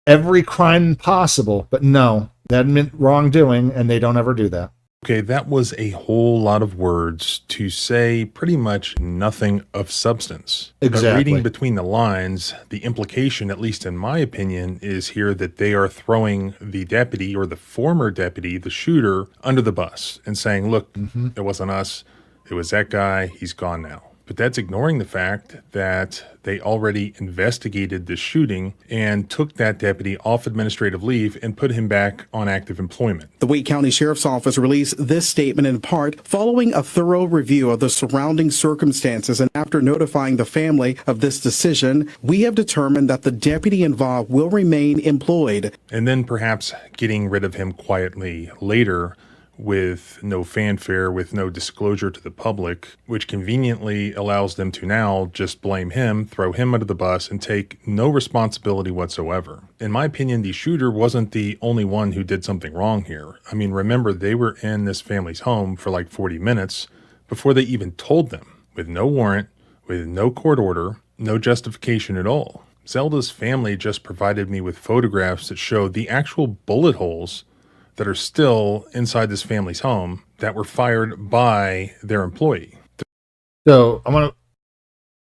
every crime possible. But no, that meant wrongdoing, and they don't ever do that. Okay, that was a whole lot of words to say pretty much nothing of substance. Exactly. But reading between the lines, the implication, at least in my opinion, is here that they are throwing the deputy or the former deputy, the shooter, under the bus and saying, look, it wasn't us, it was that guy, he's gone now. But that's ignoring the fact that they already investigated the shooting and took that deputy off administrative leave and put him back on active employment. The Wake County Sheriff's Office released this statement in part following a thorough review of the surrounding circumstances, and after notifying the family of this decision, we have determined that the deputy involved will remain employed. And then perhaps getting rid of him quietly later with no fanfare, with no disclosure to the public, which conveniently allows them to now just blame him, throw him under the bus, and take no responsibility whatsoever. In my opinion, the shooter wasn't the only one who did something wrong here. I mean, remember, they were in this family's home for like 40 minutes before they even told them, with no warrant, with no court order, no justification at all. Zelda's family just provided me with photographs that showed the actual bullet holes that are still inside this family's home that were fired by their employee. So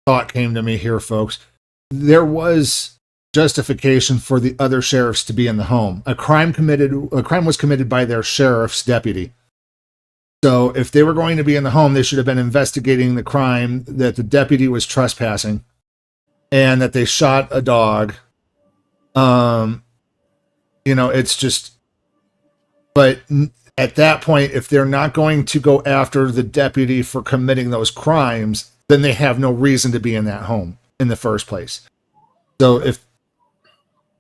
thought came to me here, folks. There was justification for the other sheriffs to be in the home. A crime was committed by their sheriff's deputy. So if they were going to be in the home, they should have been investigating the crime that the deputy was trespassing and that they shot a dog. It's just, but at that point, if they're not going to go after the deputy for committing those crimes, then they have no reason to be in that home in the first place. So if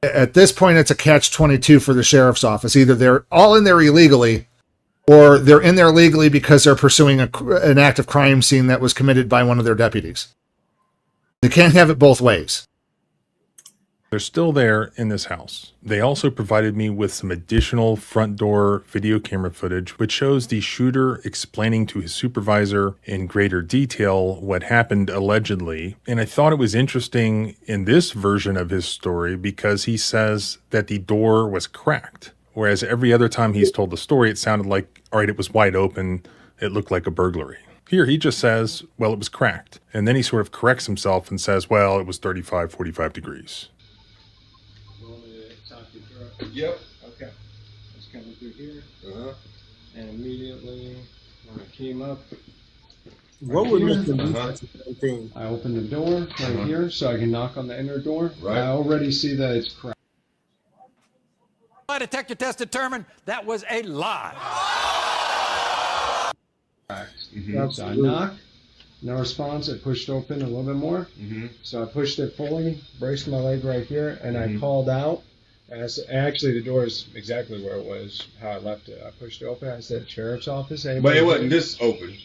at this point, it's a catch-22 for the sheriff's office. Either they're all in there illegally, or they're in there legally because they're pursuing an active crime scene that was committed by one of their deputies. They can't have it both ways. They're still there in this house. They also provided me with some additional front door video camera footage, which shows the shooter explaining to his supervisor in greater detail what happened allegedly. And I thought it was interesting in this version of his story because he says that the door was cracked. Whereas every other time he's told the story, it sounded like, all right, it was wide open. It looked like a burglary. Here, he just says, well, it was cracked. And then he sort of corrects himself and says, well, it was 35, 45 degrees. Yep. Okay. It's coming through here. And immediately when I came up, What would make the thing? I opened the door right here so I can knock on the inner door. Right. I already see that it's cracked. Lie detector test determined that was a lie. So I knocked, no response. I pushed open a little bit more. So I pushed it fully, braced my leg right here, and I called out. Actually, the door is exactly where it was, how I left it. I pushed it open. I said, sheriff's office. But it wasn't this open.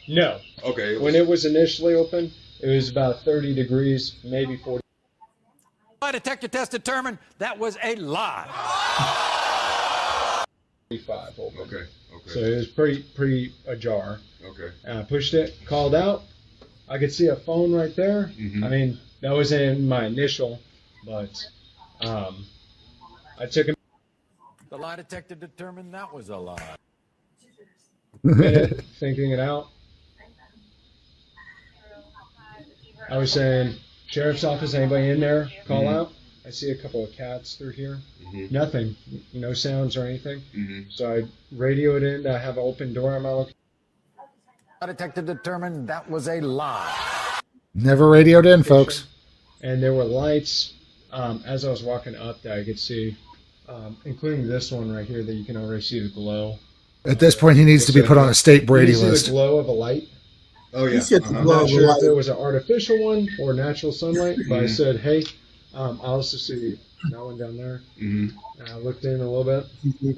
No. Okay. When it was initially open, it was about 30 degrees, maybe 40. Lie detector test determined that was a lie. 45 open. Okay. So it was pretty ajar. Okay. And I pushed it, called out. I could see a phone right there. I mean, that was in my initial, but I took a The lie detector determined that was a lie. minute thinking it out. I was saying, sheriff's office, anybody in there? Call out. I see a couple of cats through here. Nothing, no sounds or anything. So I radioed in to have an open door on my location. Lie detector determined that was a lie. Never radioed in, folks. And there were lights as I was walking up that I could see, including this one right here that you can already see the glow. At this point, he needs to be put on a state Brady you see list. the glow of a light? Oh, yeah. I'm not sure if it was an artificial one or natural sunlight, but I said, hey, I also see that one down there. And I looked in a little bit.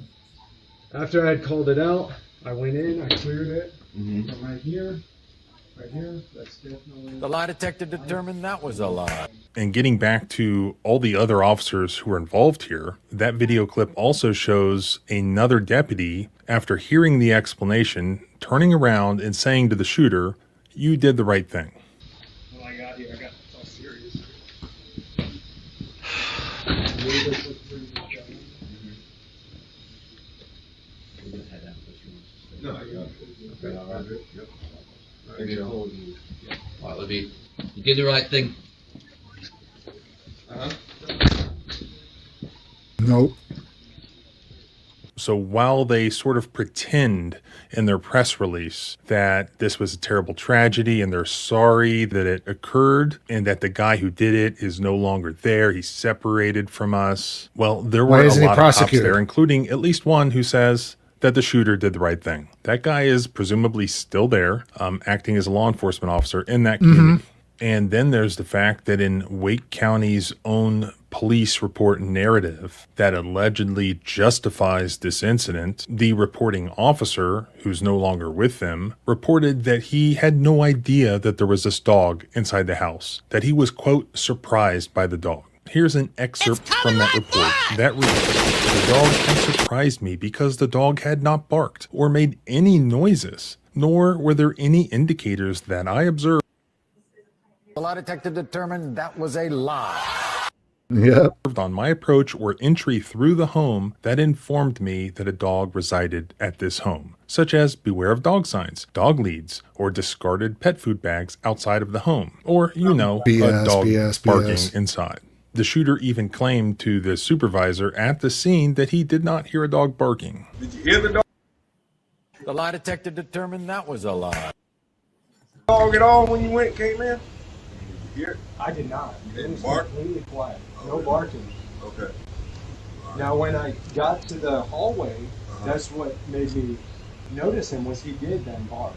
After I had called it out, I went in, I cleared it from right here, that's definitely... The lie detector determined that was a lie. And getting back to all the other officers who were involved here, that video clip also shows another deputy, after hearing the explanation, turning around and saying to the shooter, you did the right thing. When I got here, I got all serious. No, I got it. Okay, all right. Yep. All right, Libby, you did the right thing. Nope. So while they sort of pretend in their press release that this was a terrible tragedy and they're sorry that it occurred and that the guy who did it is no longer there, he's separated from us. Well, there were a lot of cops there, including at least one who says that the shooter did the right thing. That guy is presumably still there, acting as a law enforcement officer in that community. And then there's the fact that in Wake County's own police report narrative that allegedly justifies this incident, the reporting officer, who's no longer with them, reported that he had no idea that there was this dog inside the house, that he was, quote, surprised by the dog. Here's an excerpt from that report that reads, "The dog had surprised me because the dog had not barked or made any noises, nor were there any indicators that I observed." The lie detector determined that was a lie. Yep. On my approach or entry through the home that informed me that a dog resided at this home, such as beware of dog signs, dog leads, or discarded pet food bags outside of the home, or, a dog barking inside. The shooter even claimed to the supervisor at the scene that he did not hear a dog barking. Did you hear the dog? The lie detector determined that was a lie. Dog at all when you came in? Did you hear it? I did not. You didn't bark? Completely quiet. No barking. Okay. Now, when I got to the hallway, that's what made me notice him, was he did then bark.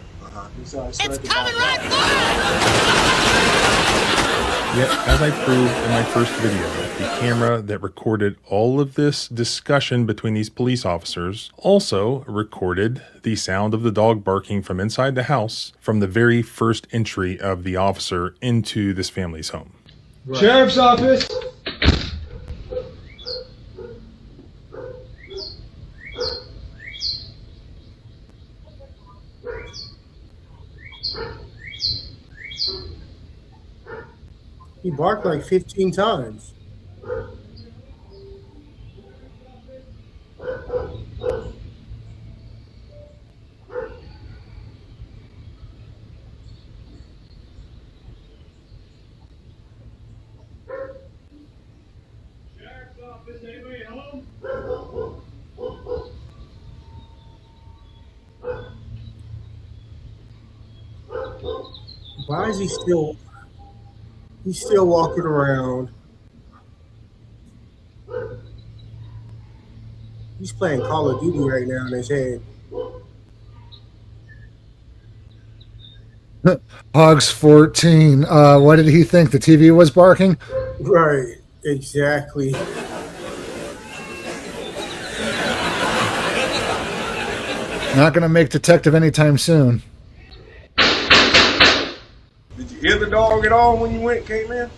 And so I started to back Yet, as I proved in my first video, the camera that recorded all of this discussion between these police officers also recorded the sound of the dog barking from inside the house from the very first entry of the officer into this family's home. Right. Sheriff's office! He barked like 15 times. Why is he still? He's still walking around. He's playing Call of Duty right now in his head. Hogs 14. What did he think? The TV was barking? Right, exactly. Not going to make detective anytime soon. Did you hear the dog at all when you came in? Did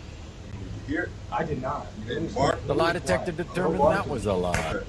you hear it? I did not. You didn't bark? The lie detector determined that was a lie.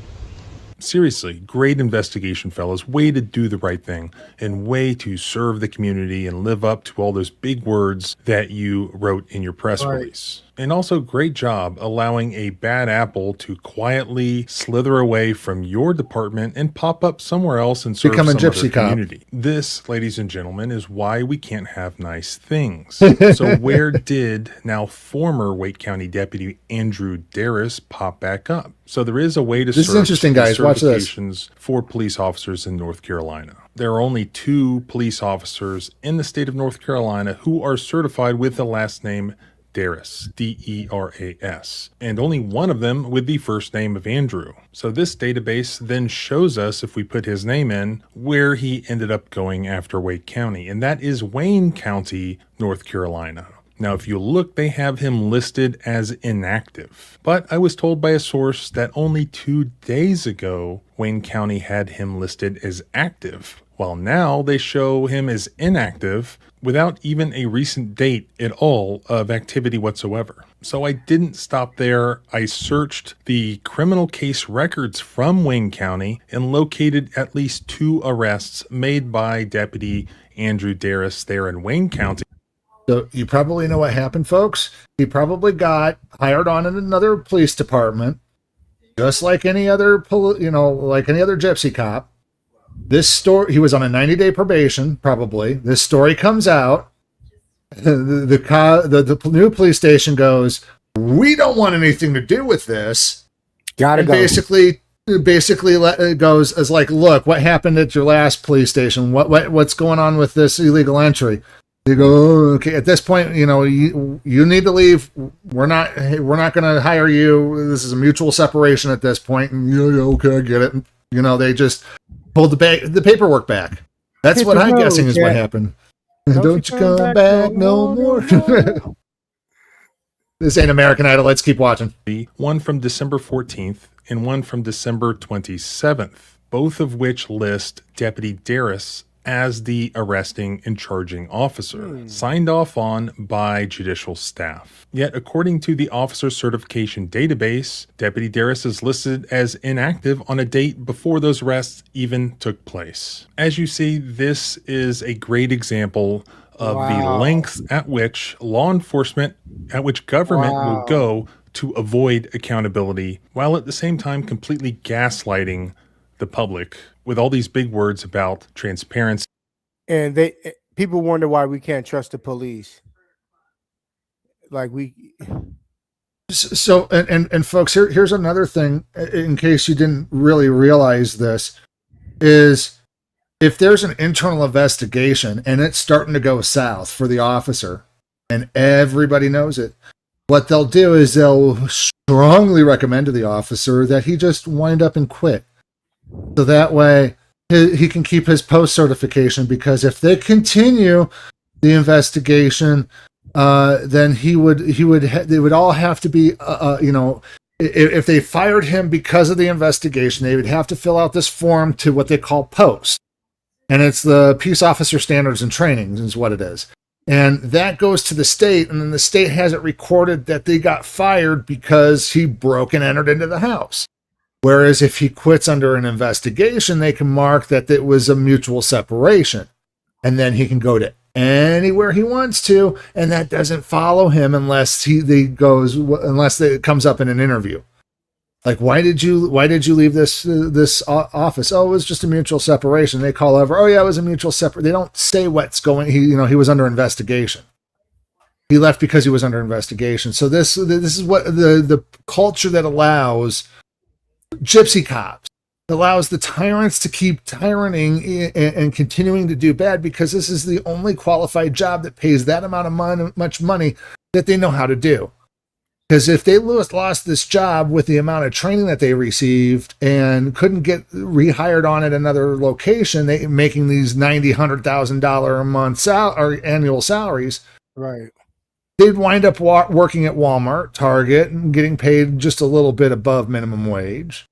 Seriously, great investigation, fellas. Way to do the right thing and way to serve the community and live up to all those big words that you wrote in your press release. And also, great job allowing a bad apple to quietly slither away from your department and pop up somewhere else and serve Become a some gypsy other cop. community. This, ladies and gentlemen, is why we can't have nice things. So where did now former Wake County Deputy Andrew Darris pop back up? So there is a way to This is search interesting, the guys. Watch this. certifications for police officers in North Carolina. There are only 2 police officers in the state of North Carolina who are certified with the last name Darris, D-E-R-A-S, and only one of them with the first name of Andrew. So this database then shows us, if we put his name in, where he ended up going after Wake County, and that is Wayne County, North Carolina. Now, if you look, they have him listed as inactive. But I was told by a source that only 2 days ago, Wayne County had him listed as active, while now they show him as inactive without even a recent date at all of activity whatsoever. So I didn't stop there. I searched the criminal case records from Wayne County and located at least 2 arrests made by Deputy Andrew Darris there in Wayne County. So you probably know what happened, folks. He probably got hired on in another police department, just like any other, like any other gypsy cop. This story, he was on a 90-day probation, probably. This story comes out. The new police station goes, "We don't want anything to do with this." Gotta and go. Basically goes as like, "Look, what happened at your last police station? What's going on with this illegal entry?" They go, "Oh, okay, at this point, you need to leave. We're not going to hire you. This is a mutual separation at this point." And okay, I get it. They just pulled the paperwork back. That's what I'm guessing is what happened. Don't you come back no more. This ain't American Idol. Let's keep watching. One from December 14th and one from December 27th, both of which list Deputy Darris as the arresting and charging officer, signed off on by judicial staff. Yet, according to the officer certification database, Deputy Darris is listed as inactive on a date before those arrests even took place. As you see, this is a great example of the lengths at which law enforcement, at which government will go to avoid accountability, while at the same time completely gaslighting the public with all these big words about transparency. And people wonder why we can't trust the police. Like So, and folks, here's another thing, in case you didn't really realize this, is if there's an internal investigation and it's starting to go south for the officer and everybody knows it, what they'll do is they'll strongly recommend to the officer that he just wind up and quit. So that way he can keep his post certification, because if they continue the investigation, then they would all have to be, if they fired him because of the investigation, they would have to fill out this form to what they call post. And it's the Peace Officer Standards and Trainings is what it is. And that goes to the state, and then the state has it recorded that they got fired because he broke and entered into the house. Whereas if he quits under an investigation, they can mark that it was a mutual separation. And then he can go to anywhere he wants to, and that doesn't follow him unless it comes up in an interview. Like, why did you leave this office? Oh, it was just a mutual separation. They call over, oh yeah, it was a mutual separation. They don't say what's going. He was under investigation. He left because he was under investigation. So this is what the culture that allows gypsy cops, allows the tyrants to keep tyranning and continuing to do bad, because this is the only qualified job that pays that amount of much money that they know how to do. Because if they lost this job with the amount of training that they received and couldn't get rehired on at another location, making these $90,000-$100,000 a month or annual salaries, right, they'd wind up working at Walmart, Target, and getting paid just a little bit above minimum wage.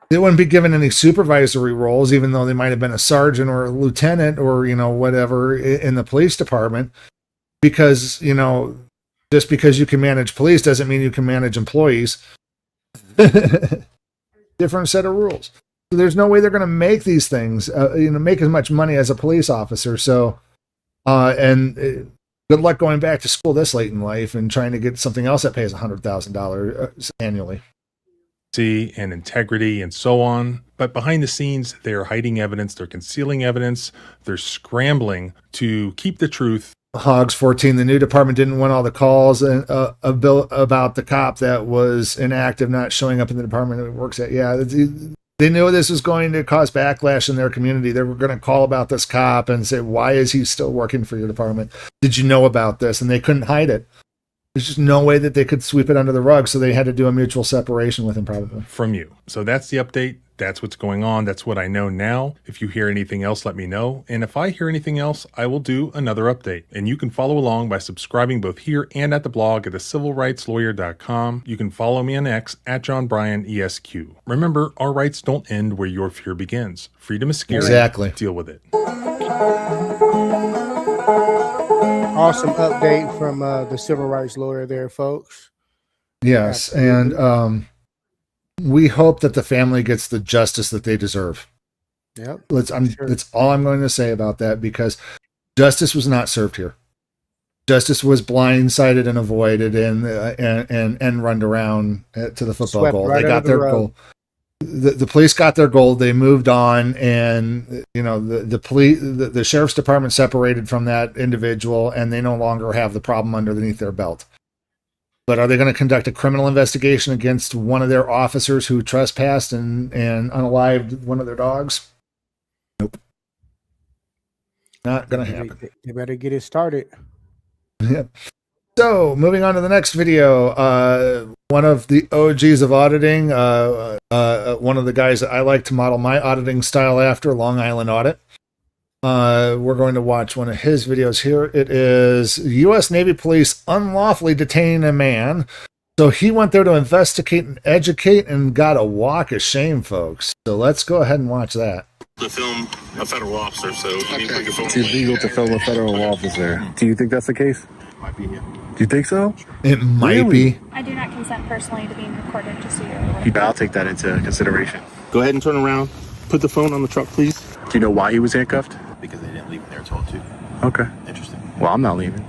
They wouldn't be given any supervisory roles, even though they might have been a sergeant or a lieutenant or, whatever in the police department, because, just because you can manage police doesn't mean you can manage employees. Different set of rules. So there's no way they're going to make these things, make as much money as a police officer. So, good luck going back to school this late in life and trying to get something else that pays $100,000 annually. And integrity and so on. But behind the scenes, they are hiding evidence, they're concealing evidence, they're scrambling to keep the truth. Hogs 14, the new department didn't want all the calls about the cop that was inactive, not showing up in the department that it works at. Yeah, they knew this was going to cause backlash in their community. They were going to call about this cop and say, why is he still working for your department? Did you know about this? And they couldn't hide it. There's just no way that they could sweep it under the rug, so they had to do a mutual separation with him, probably. From you. So that's the update. That's what's going on. That's what I know now. If you hear anything else, let me know. And if I hear anything else, I will do another update. And you can follow along by subscribing both here and at the blog at thecivilrightslawyer.com. You can follow me on X at JohnBryanESQ. Remember, our rights don't end where your fear begins. Freedom is scary. Exactly. Deal with it. Awesome update from the civil rights lawyer there, folks. Yes, and we hope that the family gets the justice that they deserve. Yep. That's all I'm going to say about that, because justice was not served here. Justice was blindsided and avoided and run around to the football goal. They got their goal. The police got their goal. They moved on, and the sheriff's department separated from that individual, and they no longer have the problem underneath their belt. But are they going to conduct a criminal investigation against one of their officers who trespassed and unalived one of their dogs? Nope. Not going to happen. They better get it started. Yeah. So, moving on to the next video, one of the OGs of auditing, one of the guys that I like to model my auditing style after, Long Island Audit. We're going to watch one of his videos here. It is U.S. Navy police unlawfully detaining a man. So he went there to investigate and educate and got a walk of shame, folks. So let's go ahead and watch that. To film a federal officer, so you need to put your phone It's illegal to film a federal officer. Do you think that's the case? Might be, yeah. Do you think so? It might be. I do not consent personally to being recorded, just so you're aware. I'll take that into consideration. Go ahead and turn around. Put the phone on the truck, please. Do you know why he was handcuffed? Because they didn't leave when they were told to. Okay. Interesting. Well, I'm not leaving.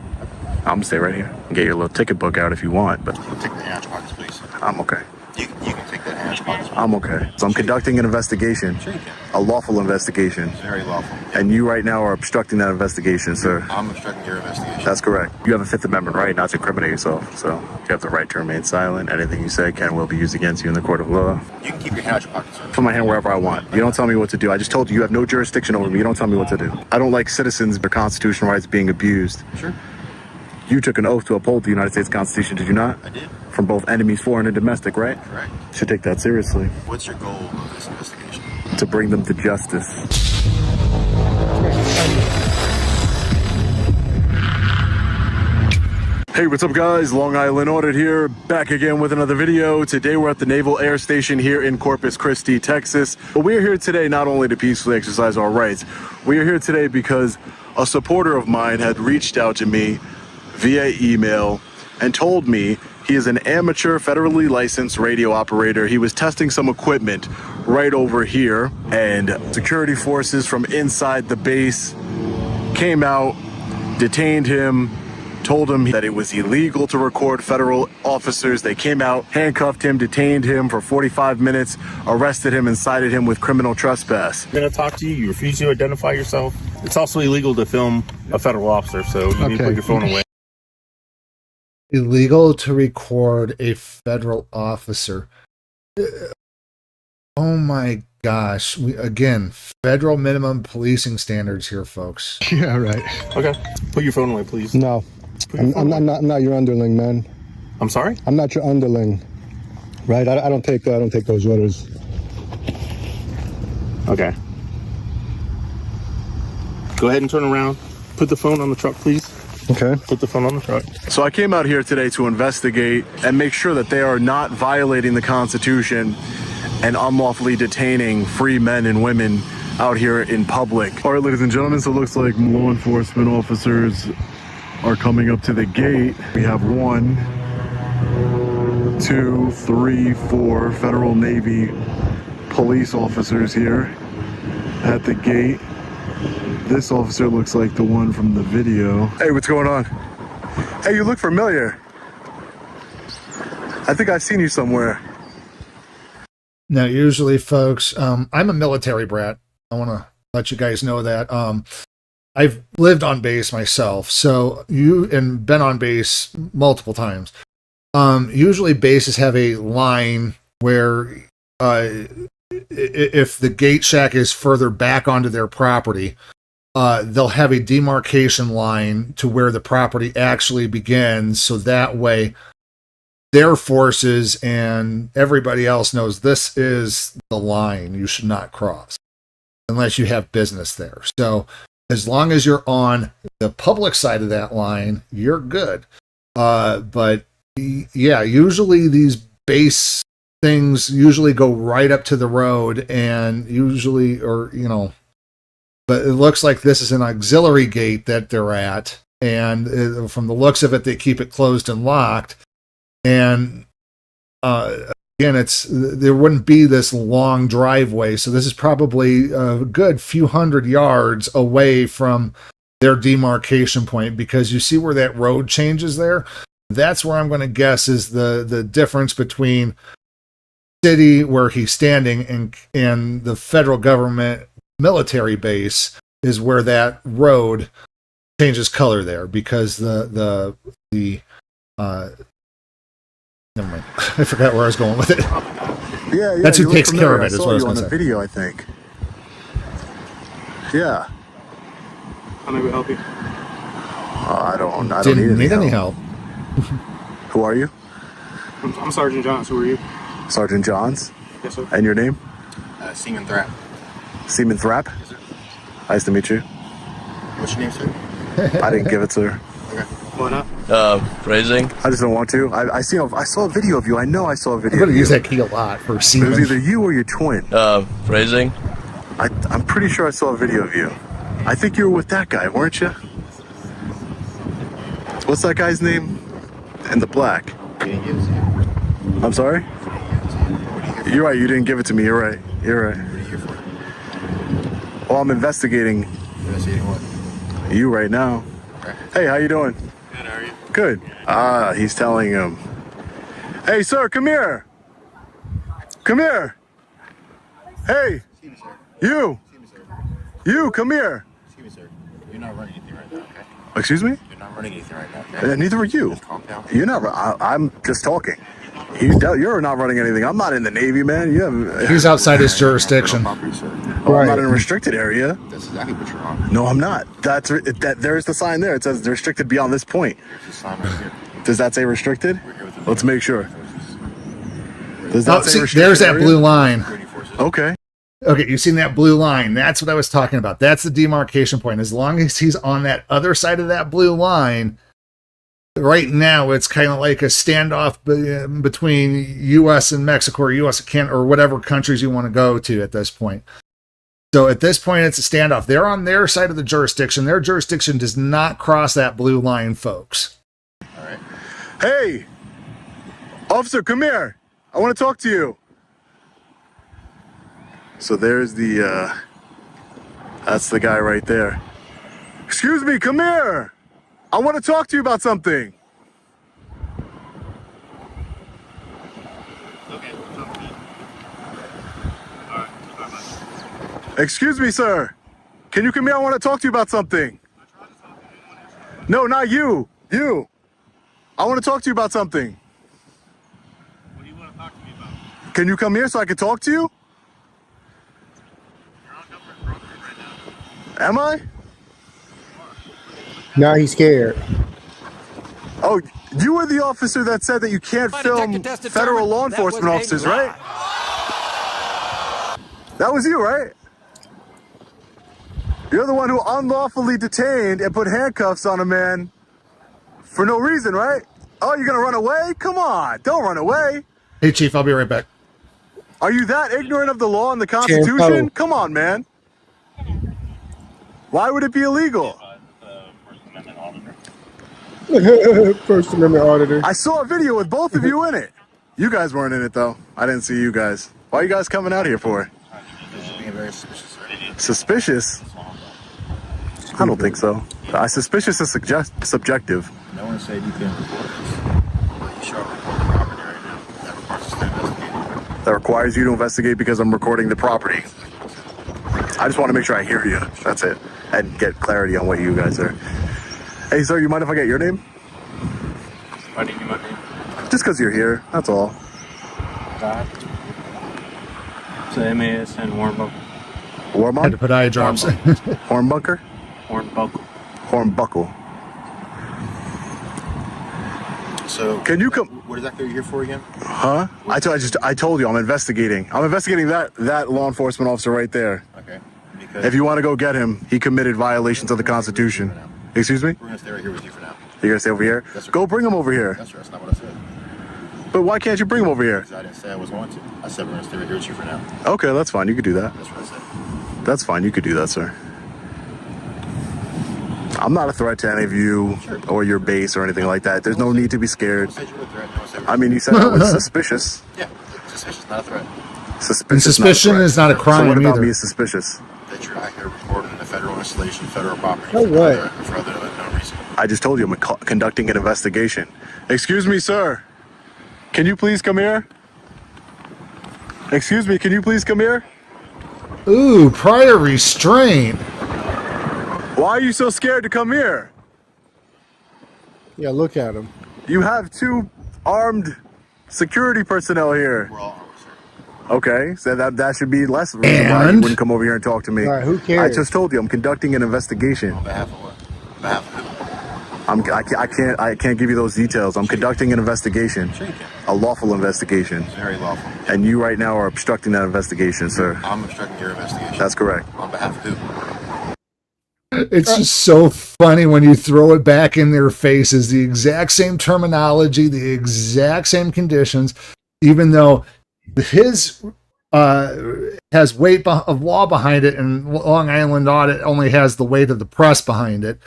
I'm gonna stay right here and get your little ticket book out if you want, but Take the hand pockets, please. I'm okay. You can take that hand pockets. I'm okay. So I'm conducting an investigation, Sure you can. a lawful investigation, Very lawful. and you right now are obstructing that investigation, sir. I'm obstructing your investigation. That's correct. You have a Fifth Amendment right not to incriminate yourself, so you have the right to remain silent. Anything you say can will be used against you in the court of law. You can keep your hand out your pocket, sir. Put my hand wherever I want. You don't tell me what to do. I just told you you have no jurisdiction over me. You don't tell me what to do. I don't like citizens' their constitutional rights being abused. Sure. You took an oath to uphold the United States Constitution, did you not? I did. From both enemies, foreign and domestic, right? Correct. Should take that seriously. What's your goal of this investigation? To bring them to justice. Hey, what's up guys? Long Island Audit here, back again with another video. Today we're at the Naval Air Station here in Corpus Christi, Texas. But we're here today not only to peacefully exercise our rights, we are here today because a supporter of mine had reached out to me via email and told me he is an amateur federally licensed radio operator. He was testing some equipment right over here, and security forces from inside the base came out, detained him, told him that it was illegal to record federal officers. They came out, handcuffed him, detained him for 45 minutes, arrested him, and cited him with criminal trespass. I'm going to talk to you. You refuse to identify yourself. It's also illegal to film a federal officer, so you need to put your phone away. Illegal to record a federal officer. Oh my gosh. Again, federal minimum policing standards here, folks. Yeah, right. Okay. Put your phone away, please. No. I'm not your underling, man. I'm sorry? I'm not your underling. Right? I don't take those orders. Okay. Go ahead and turn around. Put the phone on the truck, please. Okay. Put the phone on the truck. So I came out here today to investigate and make sure that they are not violating the Constitution and unlawfully detaining free men and women out here in public. All right, ladies and gentlemen, so it looks like law enforcement officers are coming up to the gate. We have 1, 2, 3, 4 Federal Navy police officers here at the gate. This officer looks like the one from the video. Hey, what's going on? Hey, you look familiar. I think I've seen you somewhere. Now, usually, folks, I'm a military brat. I want to let you guys know that. I've lived on base myself, so and been on base multiple times. Usually, bases have a line where if the gate shack is further back onto their property, they'll have a demarcation line to where the property actually begins, so that way their forces and everybody else knows this is the line you should not cross unless you have business there. So as long as you're on the public side of that line, you're good. But yeah, usually these base things usually go right up to the road, and usually, or but it looks like this is an auxiliary gate that they're at, and from the looks of it, they keep it closed and locked. And again, there wouldn't be this long driveway, so this is probably a good few hundred yards away from their demarcation point, because you see where that road changes there? That's where I'm going to guess is the difference between city where he's standing and the federal government military base, is where that road changes color there, because the never mind. I forgot where I was going with it. Yeah, that's who takes care of it. Is what I was going to say. On the video, I think. Yeah. How may we help you? I don't Didn't need any help. Who are you? I'm Sergeant Johns. Who are you? Sergeant Johns? Yes, sir. And your name? Seaman Thrapp. Seaman Thrapp? Yes, sir. Nice to meet you. What's your name, sir? I didn't give it to her. Okay. Why not? Phrasing. I just don't want to. I saw a video of you. I know I saw a video. I'm going of to use you. that key a lot for It was semen. either you or your twin. Phrasing. I'm pretty sure I saw a video of you. I think you were with that guy, weren't you? What's that guy's name? In the black. I'm sorry? You're right, you didn't give it to me. You're right. You're right. What are you here for? Well, I'm investigating Investigating what? you right now. Okay. Hey, how you doing? Good, how are you? Good. Ah, he's telling him. Hey, sir, come here. Come here. Hey, you. You, come here. Excuse me, sir. You're not running anything right now, okay? Excuse me? You're not running anything right now, okay? Neither are you. Just calm down. You're not. I'm just talking. You're not running anything. I'm not in the Navy, man. You haven't. He's outside his jurisdiction. Property, sir. Oh, I'm not in a restricted area. That's exactly what you're on. No, I'm not. There's the sign there. It says restricted beyond this point. There's a sign right here. Does that say restricted? We're here with the Let's make sure. Does Oh, that say see, restricted there's that area? blue line. Okay. Okay, you've seen that blue line. That's what I was talking about. That's the demarcation point. As long as he's on that other side of that blue line, right now it's kind of like a standoff between U.S. and Mexico, or U.S. and Canada, or whatever countries you want to go to at this point. So at this point, it's a standoff. They're on their side of the jurisdiction. Their jurisdiction does not cross that blue line, folks. All right. Hey, officer, come here. I want to talk to you. So there's that's the guy right there. Excuse me, come here. I want to talk to you about something. Okay. Excuse me, sir. Can you come here? I want to talk to you about something. No, not you. You. I want to talk to you about something. What do you want to talk to me about? Can you come here so I can talk to you? You're on government property right now. Am I? Now he's scared. Oh, you were the officer that said that you can't film federal law enforcement officers, right? That was you, right? You're the one who unlawfully detained and put handcuffs on a man for no reason, right? Oh, you're gonna run away? Come on, don't run away. Hey, Chief, I'll be right back. Are you that ignorant of the law and the Constitution? Come on, man. Why would it be illegal? First Amendment auditor. I saw a video with both of you in it. You guys weren't in it, though. I didn't see you guys. Why are you guys coming out here for? Being very suspicious. Suspicious? I don't think so. Suspicious is subjective. No one said you couldn't report this. But you should report the property right now. That requires us to investigate. That requires you to investigate because I'm recording the property. I just want to make sure I hear you. That's it. And get clarity on what you guys are. Hey, sir, you mind if I get your name? Why do you need my name? Just because you're here. That's all. God. It's MAS and Warnbuckle. Warmont? Had to put eye drops. Hornbunker? Hornbuckle. Hornbuckle. So, can you come? What exactly are you here for again? Huh? I told you I'm investigating. I'm investigating that law enforcement officer right there. Okay. Because if you want to go get him, he committed violations of the Constitution. Excuse me? We're gonna stay right here with you for now. You're gonna stay over here? Yes, sir. Go bring him over here. That's right. That's not what I said. But why can't you bring him over here? Because I didn't say I was going to. I said we're gonna stay right here with you for now. Okay, that's fine. You could do that. That's what I said. That's fine. You could do that, sir. I'm not a threat to any of you or your base or anything like that. There's no need to be scared. I mean, you said I was suspicious. Yeah, suspicious, not a threat. Suspicious. Suspicion is not a crime So what about either. me is suspicious? That you're out here recording the federal installation, federal property. Oh, what? For other no reason. I just told you I'm conducting an investigation. Excuse me, sir. Can you please come here? Excuse me, can you please come here? Ooh, prior restraint. Why are you so scared to come here? Yeah, look at him. You have 2 armed security personnel here. We're all armed, sir. Okay, so that should be less reason why you wouldn't come over here and talk to me. All right, who cares? I just told you I'm conducting an investigation. On behalf of what? On behalf of who? I can't give you those details. I'm conducting an investigation. Sure you can. A lawful investigation. It's very lawful. And you right now are obstructing that investigation, sir. I'm obstructing your investigation. That's correct. On behalf of who? It's just so funny when you throw it back in their faces. The exact same terminology, the exact same conditions, even though his has weight of law behind it, and Long Island Audit only has the weight of the press behind it.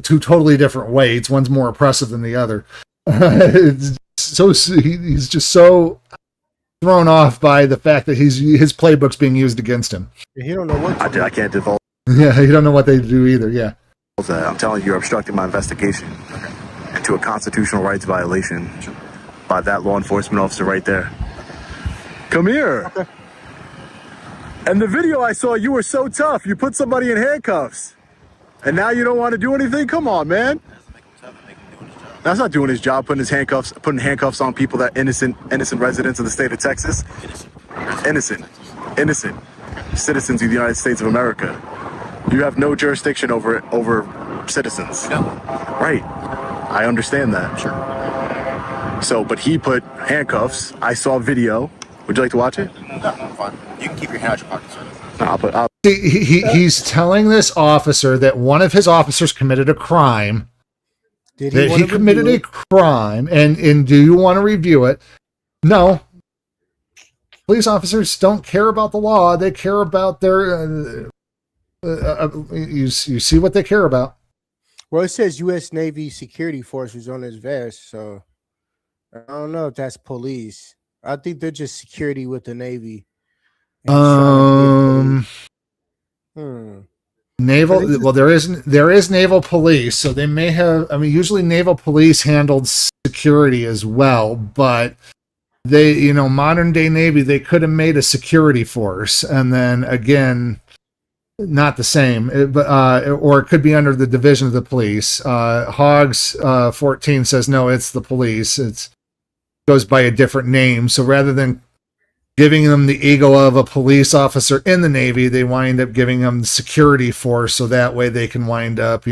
Two totally different weights. One's more oppressive than the other. It's so he's just so thrown off by the fact that his playbook's being used against him. He don't know what I can't divulge. Yeah, you don't know what they do either. Yeah. I'm telling you, you're obstructing my investigation into a constitutional rights violation by that law enforcement officer right there. Come here. Okay. And the video I saw, you were so tough. You put somebody in handcuffs. And now you don't want to do anything? Come on, man. That's not doing his job, putting handcuffs on people that innocent residents of the state of Texas. Innocent citizens of the United States of America. You have no jurisdiction over citizens. No. Right. I understand that. Sure. So, but he put handcuffs. I saw a video. Would you like to watch it? No, I'm fine. You can keep your hand out your pocket, sir. No, He's telling this officer that one of his officers committed a crime. That he committed a crime, and do you want to review it? No. Police officers don't care about the law. They care about their... you see what they care about. Well, it says U.S. Navy security forces on his vest, so I don't know if that's police. I think they're just security with the Navy. Naval. Well, there is naval police, so they may have. I mean, usually naval police handled security as well, but they, modern day Navy, they could have made a security force, and then again, not the same. Or it could be under the division of the police. Hogs 14 says no, it's the police. It goes by a different name. So rather than giving them the ego of a police officer in the Navy, they wind up giving them the security force, so that way they can wind up,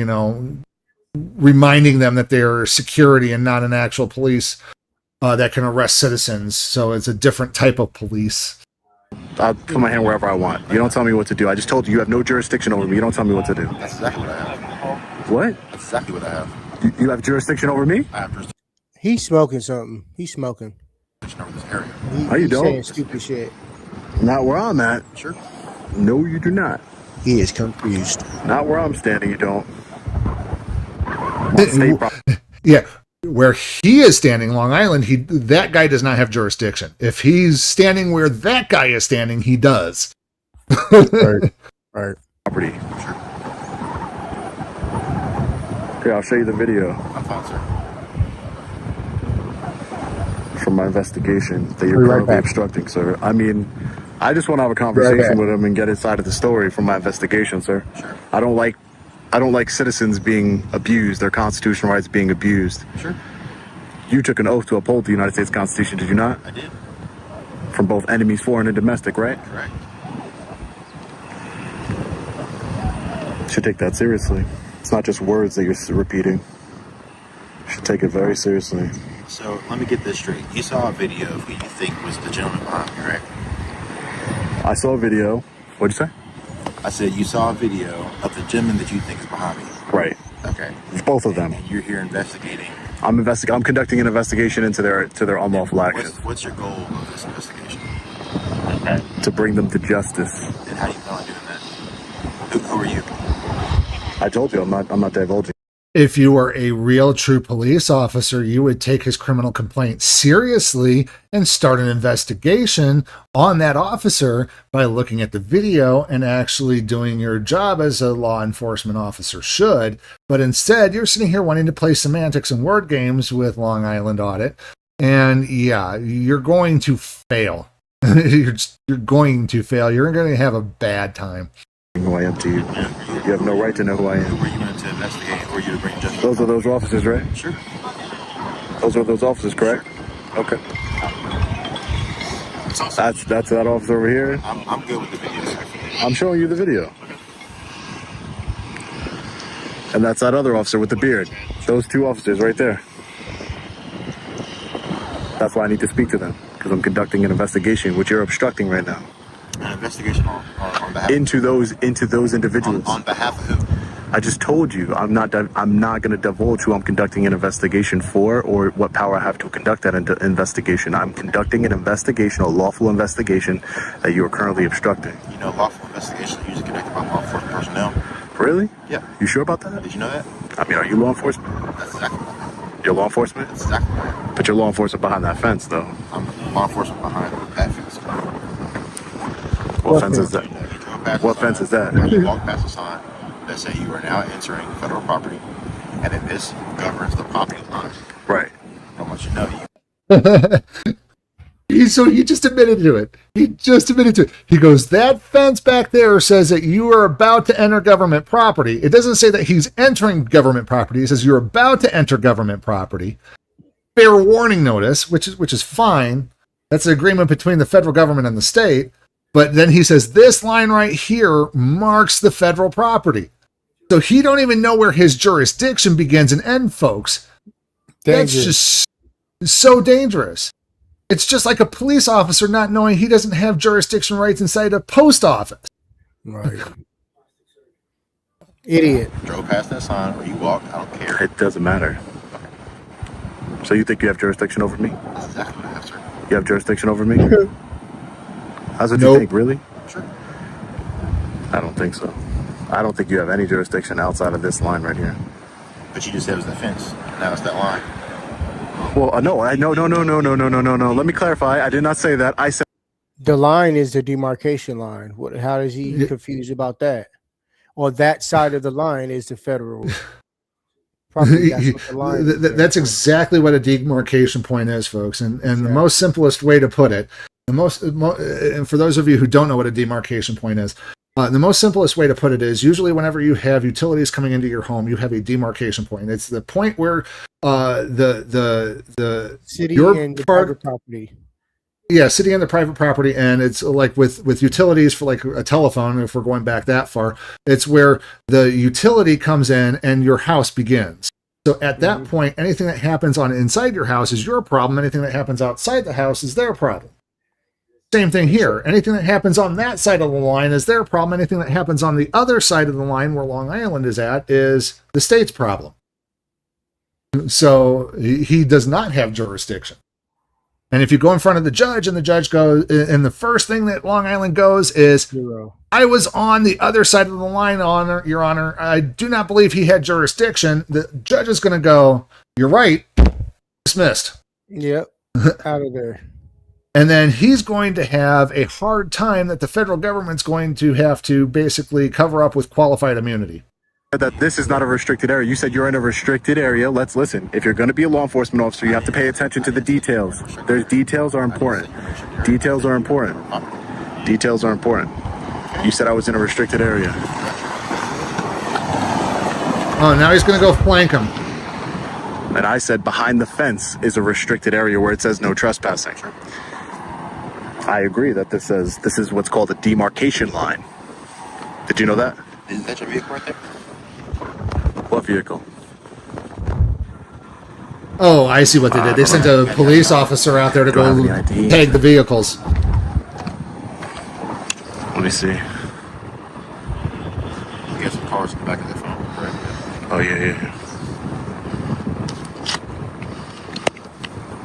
reminding them that they're security and not an actual police that can arrest citizens. So it's a different type of police. I'll put my hand wherever I want. You don't tell me what to do. I just told you you have no jurisdiction over me. You don't tell me what to do. That's exactly what I have. What? That's exactly what I have. You have jurisdiction over me? I have jurisdiction He's smoking something. He's smoking. over this area. How you doing? Saying stupid shit. Not where I'm at. Sure. No, you do not. He is confused. Not where I'm standing, you don't. Yeah, where he is standing, Long Island, that guy does not have jurisdiction. If he's standing where that guy is standing, he does. Right. Property. Sure. Okay, I'll show you the video I'm fine, sir. from my investigation that you're currently obstructing, sir. I mean, I just want to have a conversation with him and get inside of the story from my investigation, sir. Sure. I don't like citizens being abused, their constitutional rights being abused. Sure. You took an oath to uphold the United States Constitution, did you not? I did. From both enemies, foreign and domestic, right? Correct. You should take that seriously. It's not just words that you're repeating. You should take it very seriously. So let me get this straight. You saw a video of who you think was the gentleman behind me, right? I saw a video. What'd you say? I said you saw a video of the gentleman that you think is behind me. Right. Okay. Both of them. And you're here investigating. I'm conducting an investigation into their unlawful actions. What's your goal of this investigation? To bring them to justice. And how do you plan on doing that? Who are you? I told you I'm not divulging. If you were a real true police officer, you would take his criminal complaint seriously and start an investigation on that officer by looking at the video and actually doing your job as a law enforcement officer should. But instead, you're sitting here wanting to play semantics and word games with Long Island Audit. And yeah, you're going to fail. You're going to fail. You're going to have a bad time. Who I am to you. You have no right to know who I am. Who are you going to investigate? Who are you to bring justice? Those are those officers, right? Sure. Those are those officers, correct? Sure. Okay. That's that officer over here. I'm good with the video, sir. I'm showing you the video. And that's that other officer with the beard. Those two officers right there. That's why I need to speak to them, because I'm conducting an investigation, which you're obstructing right now. An investigation on behalf into those individuals. On behalf of who? I just told you I'm not going to divulge who I'm conducting an investigation for or what power I have to conduct that investigation. I'm conducting an investigation, a lawful investigation that you are currently obstructing. You know, lawful investigations are usually conducted by law enforcement personnel. Really? Yeah. You sure about that? Did you know that? I mean, are you law enforcement? That's exactly right. You're law enforcement? That's exactly right. But you're law enforcement behind that fence, though. I'm law enforcement behind that fence. What fence is that? What fence is that? You walk past a sign that say you are now entering federal property, and then this governs the property line. Right. How much you know So he just admitted to it. He goes, that fence back there says that you are about to enter government property. It doesn't say that he's entering government property. It says you're about to enter government property. Fair warning notice, which is fine. That's an agreement between the federal government and the state. But then he says this line right here marks the federal property. So he don't even know where his jurisdiction begins and ends, folks. That's just so dangerous. It's just like a police officer not knowing he doesn't have jurisdiction rights inside a post office. Right. Idiot. Drove past that sign or you walked, I don't care. It doesn't matter. So you think you have jurisdiction over me? That's exactly what I have, sir. You have jurisdiction over me? That's what you think, really? Sure. I don't think so. I don't think you have any jurisdiction outside of this line right here. But you just said it was the fence. Now it's that line. Well, no. Let me clarify. I did not say that. I said The line is the demarcation line. How is he confused about that? Or that side of the line is the federal property. That's what the line is. That's exactly what a demarcation point is, folks. And the most simplest way to put it, and for those of you who don't know what a demarcation point is, the most simplest way to put it is usually whenever you have utilities coming into your home, you have a demarcation point. It's the point where the city and the private property. Yeah, city and the private property, and it's like with utilities for like a telephone. If we're going back that far, it's where the utility comes in and your house begins. So at that point, anything that happens on inside your house is your problem. Anything that happens outside the house is their problem. Same thing here. Anything that happens on that side of the line is their problem. Anything that happens on the other side of the line where Long Island is at is the state's problem. So he does not have jurisdiction. And if you go in front of the judge and the judge goes, and the first thing that Long Island goes is, I was on the other side of the line, Your Honor. I do not believe he had jurisdiction. The judge is going to go, you're right, dismissed. Yep, out of there. And then he's going to have a hard time that the federal government's going to have to basically cover up with qualified immunity. that this is not a restricted area. You said you're in a restricted area. Let's listen. If you're going to be a law enforcement officer, you have to pay attention to the details. Details are important. Details are important. Details are important. You said I was in a restricted area. Oh, now he's going to go flank him. And I said behind the fence is a restricted area where it says no trespassing. I agree that this is what's called a demarcation line. Did you know that? Isn't that your vehicle right there? What vehicle? Oh, I see what they did. They sent a police officer out there to go tag the vehicles. Let me see. You got some cars in the back of that phone, correct? Oh, yeah.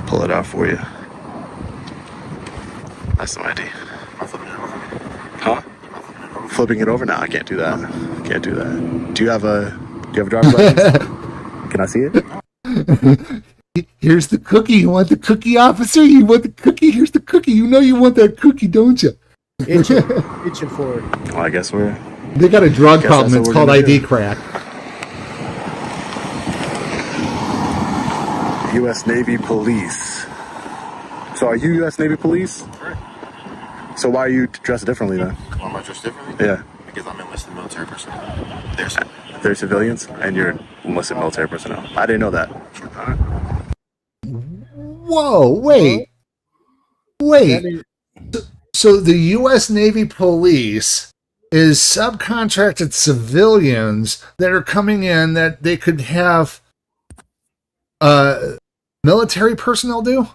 Pull it out for you. That's the ID. Huh? Flipping it over? No, I can't do that. Can't do that. Do you have a driver's license? Can I see it? Here's the cookie. You want the cookie, officer? You want the cookie? Here's the cookie. You know you want that cookie, don't you? Itching for it. Well, I guess they got a drug problem. It's called ID crack. U.S. Navy Police. So are you U.S. Navy Police? Correct. So why are you dressed differently then? Why am I dressed differently? Yeah. Because I'm enlisted military personnel. They're civilians and you're enlisted military personnel. I didn't know that. Whoa, wait. So the U.S. Navy Police is subcontracted civilians that are coming in that they could have military personnel do?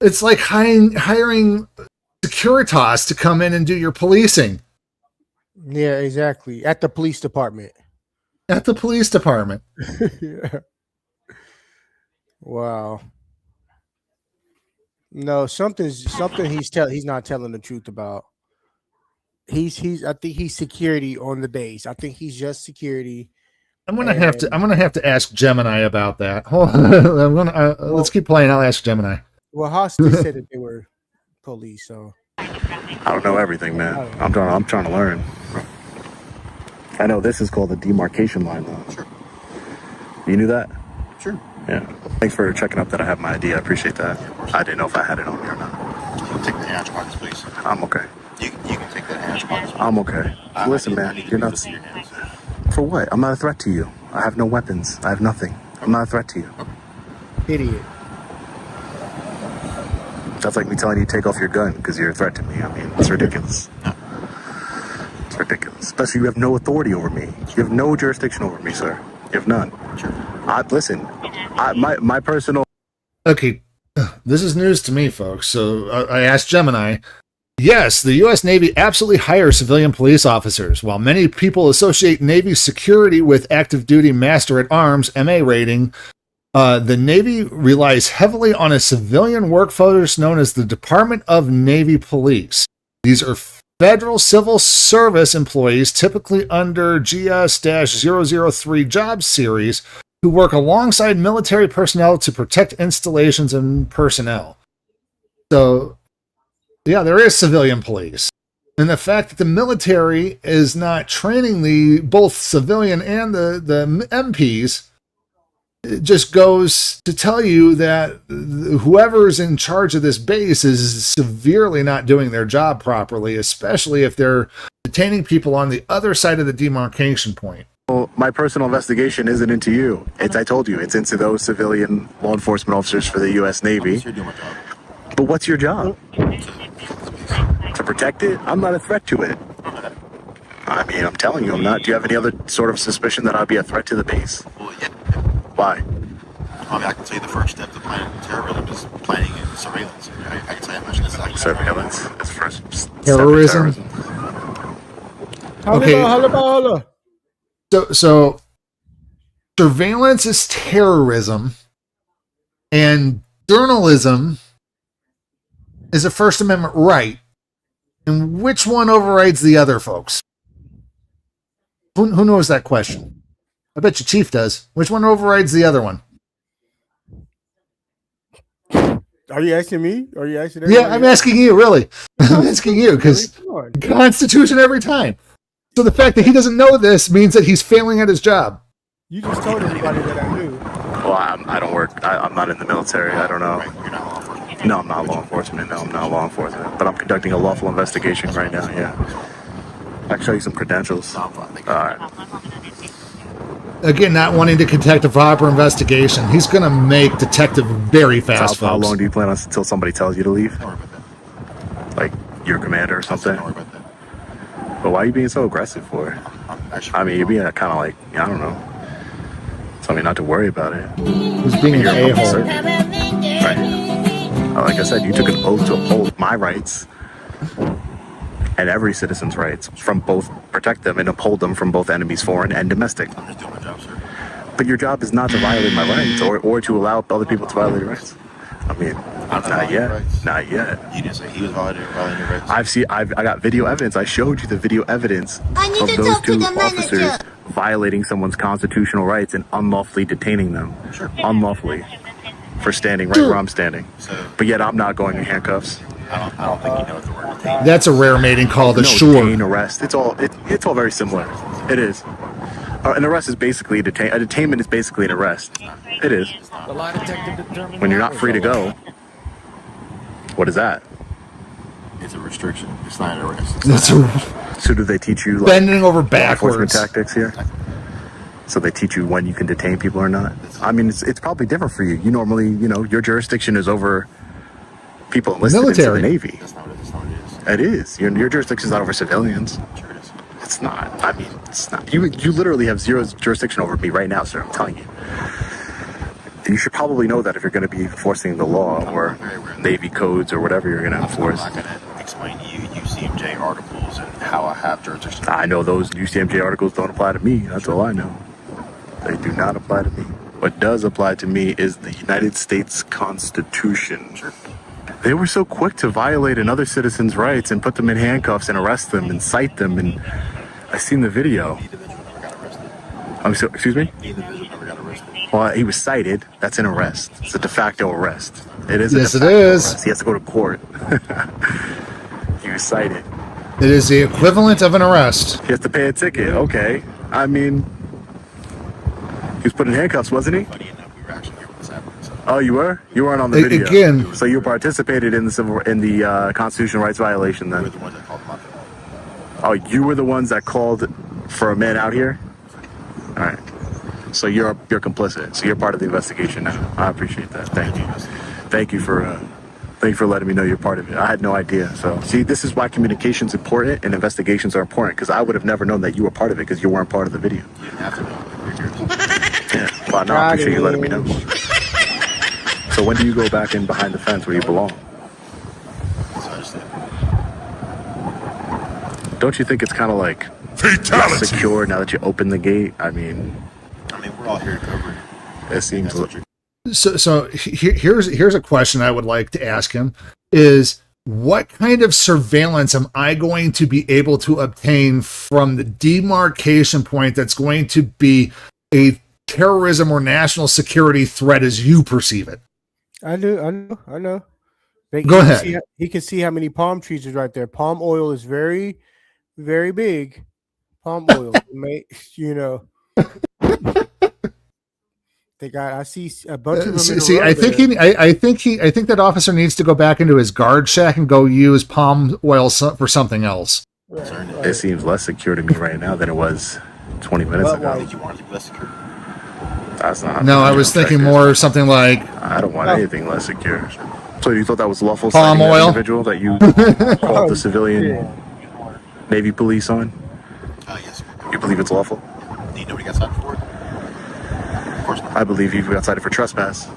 It's like hiring Securitas to come in and do your policing. Yeah, exactly. At the police department. At the police department. Yeah. Wow. No, something he's not telling the truth about. I think he's security on the base. I think he's just security. I'm gonna have to ask Gemini about that. Hold on. Let's keep playing. I'll ask Gemini. Well, Hostage said that they were police, so I don't know everything, man. I'm trying to learn. I know this is called the demarcation line, though. Sure. You knew that? Sure. Yeah. Thanks for checking up that I have my ID. I appreciate that. I didn't know if I had it on me or not. You can take the hands pockets, please. I'm okay. You can take the hands pockets. I'm okay. Listen, man, you're not. For what? I'm not a threat to you. I have no weapons. I have nothing. I'm not a threat to you. idiot. That's like me telling you to take off your gun because you're a threat to me. I mean, it's ridiculous. It's ridiculous. Especially you have no authority over me. You have no jurisdiction over me, sir. You have none. Sure. Listen, my personal... Okay, this is news to me, folks. So I asked Gemini. Yes, the U.S. Navy absolutely hires civilian police officers. While many people associate Navy security with active duty master at arms, MA rating, the Navy relies heavily on a civilian workforce known as the Department of Navy Police. These are federal civil service employees, typically under GS-003 job series, who work alongside military personnel to protect installations and personnel. So, yeah, there is civilian police. And the fact that the military is not training the both civilian and the MPs, it just goes to tell you that whoever's in charge of this base is severely not doing their job properly, especially if they're detaining people on the other side of the demarcation point. Well, my personal investigation isn't into you. I told you, it's into those civilian law enforcement officers for the U.S. Navy. But what's your job? To protect it? I'm not a threat to it. I mean, I'm telling you, I'm not. Do you have any other sort of suspicion that I'd be a threat to the base? Well, yeah. Why? I mean, I can tell you the first step to planning terrorism is planning and surveillance. I can tell you how much this is. Surveillance is first step Terrorism. Okay. So surveillance is terrorism, and journalism is a First Amendment right. And which one overrides the other, folks? Who knows that question? I bet you Chief does. Which one overrides the other one? Are you asking me? Are you asking? Yeah, I'm asking you, really. I'm asking you, because Constitution every time. So the fact that he doesn't know this means that he's failing at his job. You just told everybody that I knew. Well, I don't work. I'm not in the military. I don't know. No, I'm not law enforcement. No, I'm not law enforcement. But I'm conducting a lawful investigation right now, yeah. I can show you some credentials. All right. Again, not wanting to conduct a proper investigation. He's going to make detective very fast, How long do you plan on until somebody tells you to leave? Like your commander or something? But why are you being so aggressive for? I mean, you're being kind of like, I don't know. Tell me not to worry about it. He's being an a-hole. Right. Like I said, you took an oath to uphold my rights and every citizen's rights from both, protect them and uphold them from both enemies, foreign and domestic. I'm just doing my job, sir. But your job is not to violate my rights or to allow other people to violate your rights. I mean, not yet. Not yet. You didn't say he was violating your rights. I got video evidence. I showed you the video evidence of those two officers violating someone's constitutional rights and unlawfully detaining them. Sure. Unlawfully. For standing right where I'm standing. But yet I'm not going in handcuffs. I don't think you know what the word detain. That's a rare mating call to shore. Detain, arrest. It's all very similar. It is. An arrest is basically a detainment is basically an arrest. It is. When you're not free to go. What is that? It's a restriction. It's not an arrest. So do they teach you like bending over law backwards enforcement tactics here? So they teach you when you can detain people or not? I mean, it's probably different for you. You normally, your jurisdiction is over people enlisted into the Navy. That's not what it is. It is. Your jurisdiction is not over civilians. Sure it is. It's not. I mean, it's not. You literally have zero jurisdiction over me right now, sir. I'm telling you. And you should probably know that if you're going to be enforcing the law or Navy codes or whatever you're going to enforce. I'm not going to explain to you UCMJ articles and how I have jurisdiction. I know those UCMJ articles don't apply to me. That's all I know. They do not apply to me. What does apply to me is the United States Constitution. Sure. They were so quick to violate another citizen's rights and put them in handcuffs and arrest them and cite them. And I seen the video. The individual never got arrested. Excuse me? The individual never got arrested. Well, he was cited. That's an arrest. It's a de facto arrest. It is. Yes, it is. Arrest. He has to go to court. He was cited. It is the equivalent of an arrest. He has to pay a ticket. Okay. I mean, he was put in handcuffs, wasn't he? Funny enough, we were actually here when this happened. So. Oh, you were? You weren't on the video. Again. So you participated in the constitutional rights violation then? We were the ones that called them out there. Oh, you were the ones that called for a man out here? All right. So you're complicit. So you're part of the investigation now. I appreciate that. Thank you. Thank you for letting me know you're part of it. I had no idea. So see, this is why communication's important and investigations are important, because I would have never known that you were part of it because you weren't part of the video. You didn't have to know. Yeah. Well, no, I appreciate you letting me know. So when do you go back in behind the fence where you belong? Don't you think it's kind of like less secure now that you open the gate? I mean, we're all here to cover it. It seems. So here's a question I would like to ask him: is what kind of surveillance am I going to be able to obtain from the demarcation point that's going to be a terrorism or national security threat as you perceive it? I know. Go ahead. He can see how many palm trees is right there. Palm oil is very, very big. Palm oil, I see a bunch of them. See, I think that officer needs to go back into his guard shack and go use palm oil for something else. It seems less secure to me right now than it was 20 minutes ago. I think you wanted to be less secure. That's not. No, I was thinking more something like. I don't want anything less secure. So you thought that was lawful? Palm citing that oil? individual that you called the civilian Navy police on? Yes. You believe it's lawful? Do you know what he got cited for? Of course not. I believe he got cited for trespass.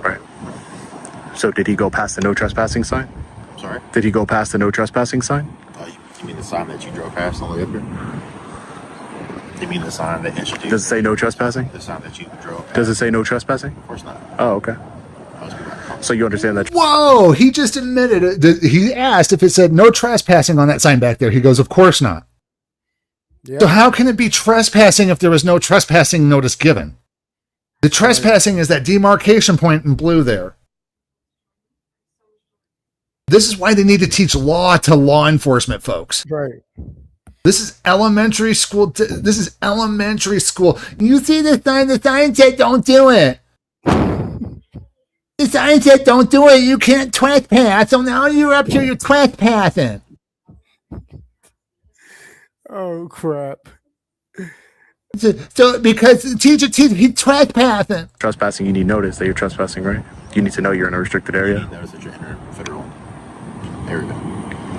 Right. So did he go past the no trespassing sign? Sorry? Did he go past the no trespassing sign? You mean the sign that you drove past on the way up here? You mean the sign that introduced? Does it say no trespassing? The sign that you drove past. Does it say no trespassing? Of course not. Oh, okay. So you understand that? Whoa! He just admitted it. He asked if it said no trespassing on that sign back there. He goes, "Of course not." Yeah. So how can it be trespassing if there was no trespassing notice given? The trespassing is that demarcation point in blue there. This is why they need to teach law to law enforcement folks. Right. This is elementary school. This is elementary school. You see the sign? The sign said don't do it. The sign said don't do it. You can't trespass. So now you're up here, you're trespassing. Oh, crap. So because the teacher, he's trespassing. Trespassing, you need notice that you're trespassing, right? You need to know you're in a restricted area. You need notice that you're in a federal area.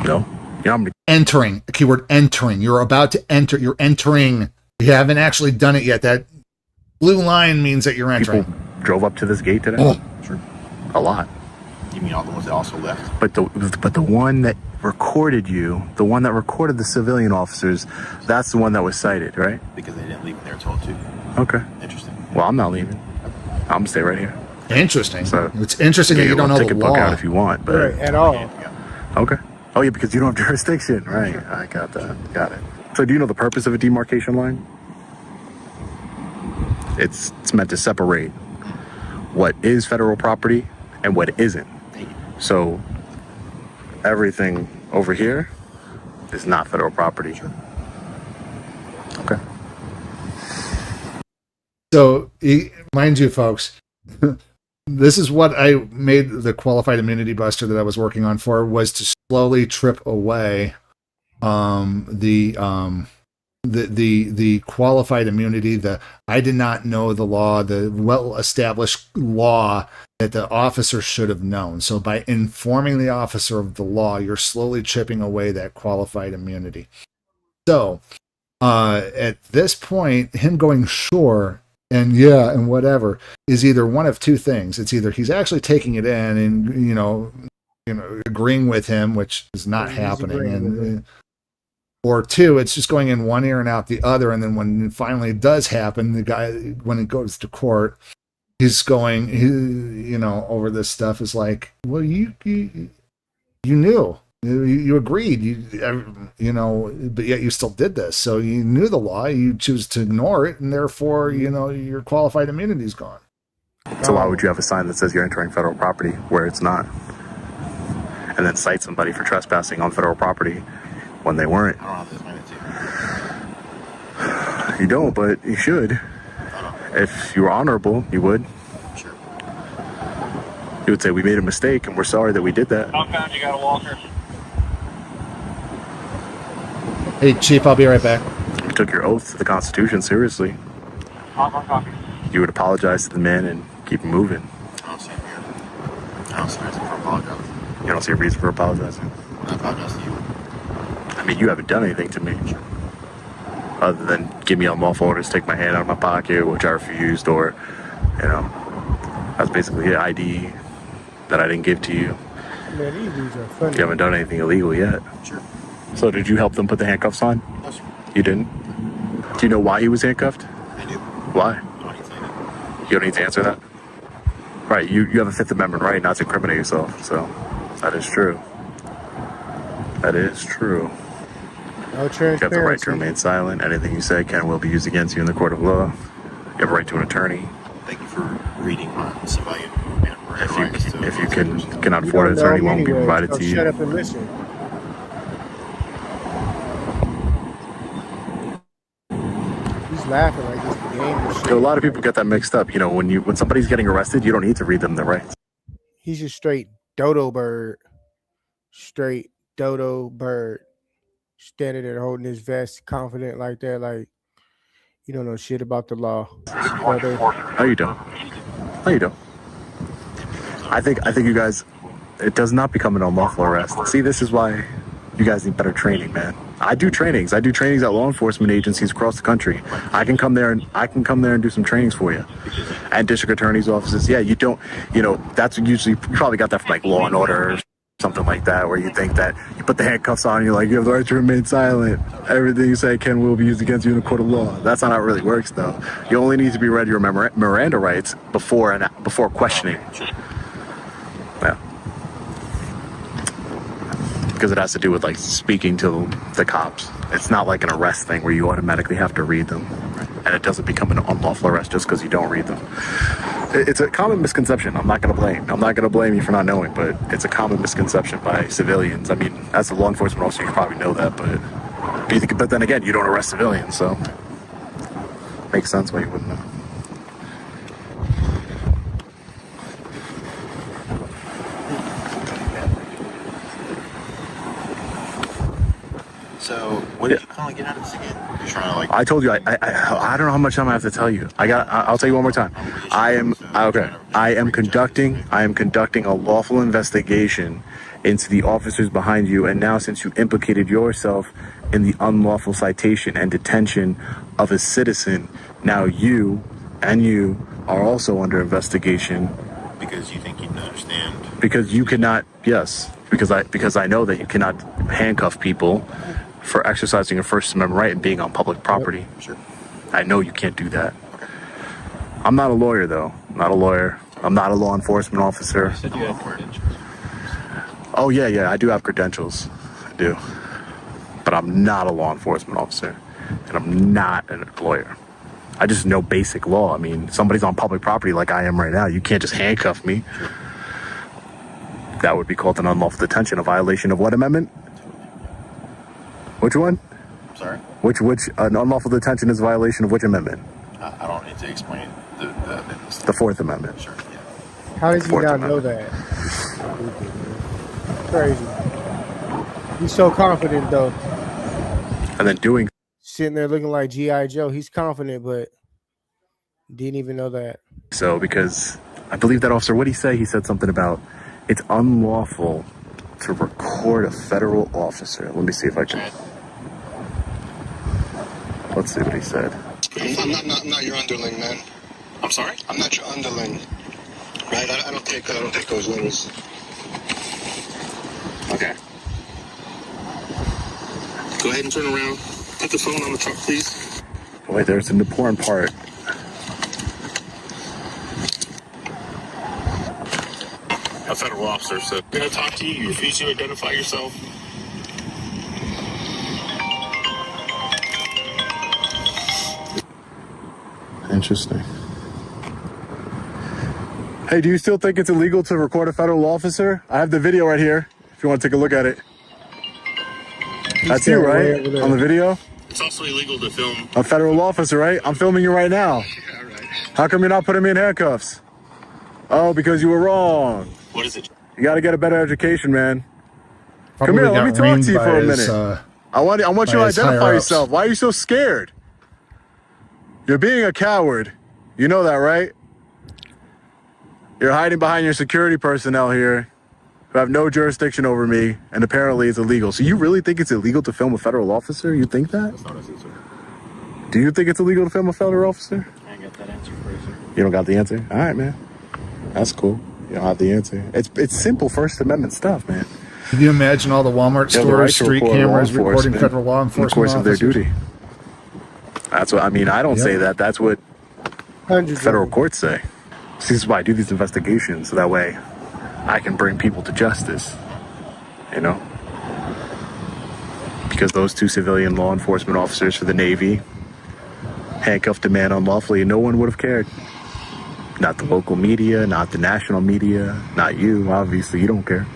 No. Yeah, entering. The keyword entering. You're about to enter. You're entering. You haven't actually done it yet. That blue line means that you're entering. People drove up to this gate today? Oh. Sure. A lot. You mean all the ones that also left? But the one that recorded you, the one that recorded the civilian officers, that's the one that was cited, right? Because they didn't leave when they were told to. Okay. Interesting. Well, I'm not leaving. I'm gonna stay right here. Interesting. So it's interesting that you don't know the law. Book out if you want, but right, at all. Okay. Oh yeah, because you don't have jurisdiction, right? I got that. Got it. So do you know the purpose of a demarcation line? It's meant to separate what is federal property and what isn't. So everything over here is not federal property. Okay. So mind you, folks, this is what I made the qualified immunity buster that I was working on for, was to slowly trip away the qualified immunity. I did not know the law, the well-established law that the officer should have known. So by informing the officer of the law, you're slowly chipping away that qualified immunity. So at this point, him going sure and yeah and whatever is either one of two things. It's either he's actually taking it in and agreeing with him, which is not happening, Or two, it's just going in one ear and out the other. And then when it finally does happen, the guy, when it goes to court, he's going, over this stuff is like, well, you knew, you agreed, but yet you still did this. So you knew the law, you choose to ignore it, and therefore, your qualified immunity is gone. So why would you have a sign that says you're entering federal property where it's not? And then cite somebody for trespassing on federal property when they weren't? I don't have to explain it to you. You don't, but you should. If you were honorable, you would. Sure. You would say, we made a mistake and we're sorry that we did that. Compound, you got a walker. Hey, Chief, I'll be right back. You took your oath to the Constitution seriously. Copy. You would apologize to the man and keep moving. I don't see a reason for apologizing. You don't see a reason for apologizing? I apologize to you. I mean, you haven't done anything to me. Sure. Other than give me unlawful orders, take my hand out of my pocket, which I refused, or, that's basically an ID that I didn't give to you. Man, these dudes are funny. You haven't done anything illegal yet. Sure. So did you help them put the handcuffs on? No, sir. You didn't? Do you know why he was handcuffed? I do. Why? I don't need to say that. You don't need to answer that? Right, you have a Fifth Amendment right not to incriminate yourself, so that is true. That is true. No You have the right transparency. to remain silent. Anything you say can and will be used against you in the court of law. You have a right to an attorney. Thank you for reading my civilian movement rights. If you cannot afford an attorney, won't be provided to you. Shut up and listen. He's laughing like it's the game and shit. A lot of people get that mixed up. When somebody's getting arrested, you don't need to read them their rights. He's just straight dodo bird. Straight dodo bird. Standing there holding his vest, confident like that, like you don't know shit about the law. Brother. No, you don't. No, you don't. I think you guys, it does not become an unlawful arrest. See, this is why you guys need better training, man. I do trainings at law enforcement agencies across the country. I can come there and do some trainings for you. And district attorney's offices. Yeah, you don't, that's usually, you probably got that from like Law and Order or something like that, where you think that you put the handcuffs on, you're like, you have the right to remain silent. Everything you say can will be used against you in a court of law. That's not how it really works, though. You only need to be read your Miranda rights before questioning. Yeah. Because it has to do with like speaking to the cops. It's not like an arrest thing where you automatically have to read them. And it doesn't become an unlawful arrest just because you don't read them. It's a common misconception. I'm not going to blame you for not knowing, but it's a common misconception by civilians. I mean, as a law enforcement officer, you probably know that, but then again, you don't arrest civilians, so makes sense why you wouldn't know. So, what did you finally get out of this again? You're trying to like. I told you, I don't know how much time I have to tell you. I'll tell you one more time. I am conducting a lawful investigation into the officers behind you, and now since you implicated yourself in the unlawful citation and detention of a citizen, now you are also under investigation. Because you think you can understand. Because you cannot, yes, because I know that you cannot handcuff people for exercising a First Amendment right and being on public property. Sure. I know you can't do that. I'm not a lawyer, though. I'm not a lawyer. I'm not a law enforcement officer. You said you had credentials. Oh, yeah, I do have credentials. I do. But I'm not a law enforcement officer. And I'm not a lawyer. I just know basic law. I mean, somebody's on public property like I am right now. You can't just handcuff me. Sure. That would be called an unlawful detention, a violation of what amendment? Which one? I'm sorry? Which an unlawful detention is a violation of which amendment? I don't need to explain the amendments. The Fourth Amendment. Sure, yeah. How does he Fourth not know Amendment. that? Crazy. He's so confident though. And then doing. Sitting there looking like G.I. Joe. He's confident, but didn't even know that. So, because I believe that officer, what did he say? He said something about it's unlawful to record a federal officer. Let me see if I can. Let's see what he said. I'm not your underling, man. I'm sorry? I'm not your underling. Right? I don't take those orders. Okay. Go ahead and turn around. Put the phone on the truck, please. Wait, there's an important part. A federal officer, so I'm going to talk to you. You refuse to identify yourself. Interesting. Hey, do you still think it's illegal to record a federal officer? I have the video right here, if you want to take a look at it. That's you, right? On the video? It's also illegal to film a federal officer, right? I'm filming you right now. Yeah, right. How come you're not putting me in handcuffs? Oh, because you were wrong. What is it? You got to get a better education, man. Probably Come here, let me got talk reamed to you by for a his, minute. I want you to by his identify higher-ups. yourself. Why are you so scared? You're being a coward. You know that, right? You're hiding behind your security personnel here who have no jurisdiction over me, and apparently it's illegal. So you really think it's illegal to film a federal officer? You think that? That's not a censor. Do you think it's illegal to film a federal officer? I got that answer for you, sir. You don't got the answer? All right, man. That's cool. You don't have the answer. It's simple First Amendment stuff, man. Can you imagine all the Walmart You have the right stores, to street record law cameras recording enforcement federal law in the enforcement course of their officers? duty? That's what I mean. I don't say that. That's what federal courts say. This is why I do these investigations, so that way I can bring people to justice. You know? Because those two civilian law enforcement officers for the Navy handcuffed a man unlawfully, and no one would have cared. Not the local media, not the national media, not you. Obviously, you don't care.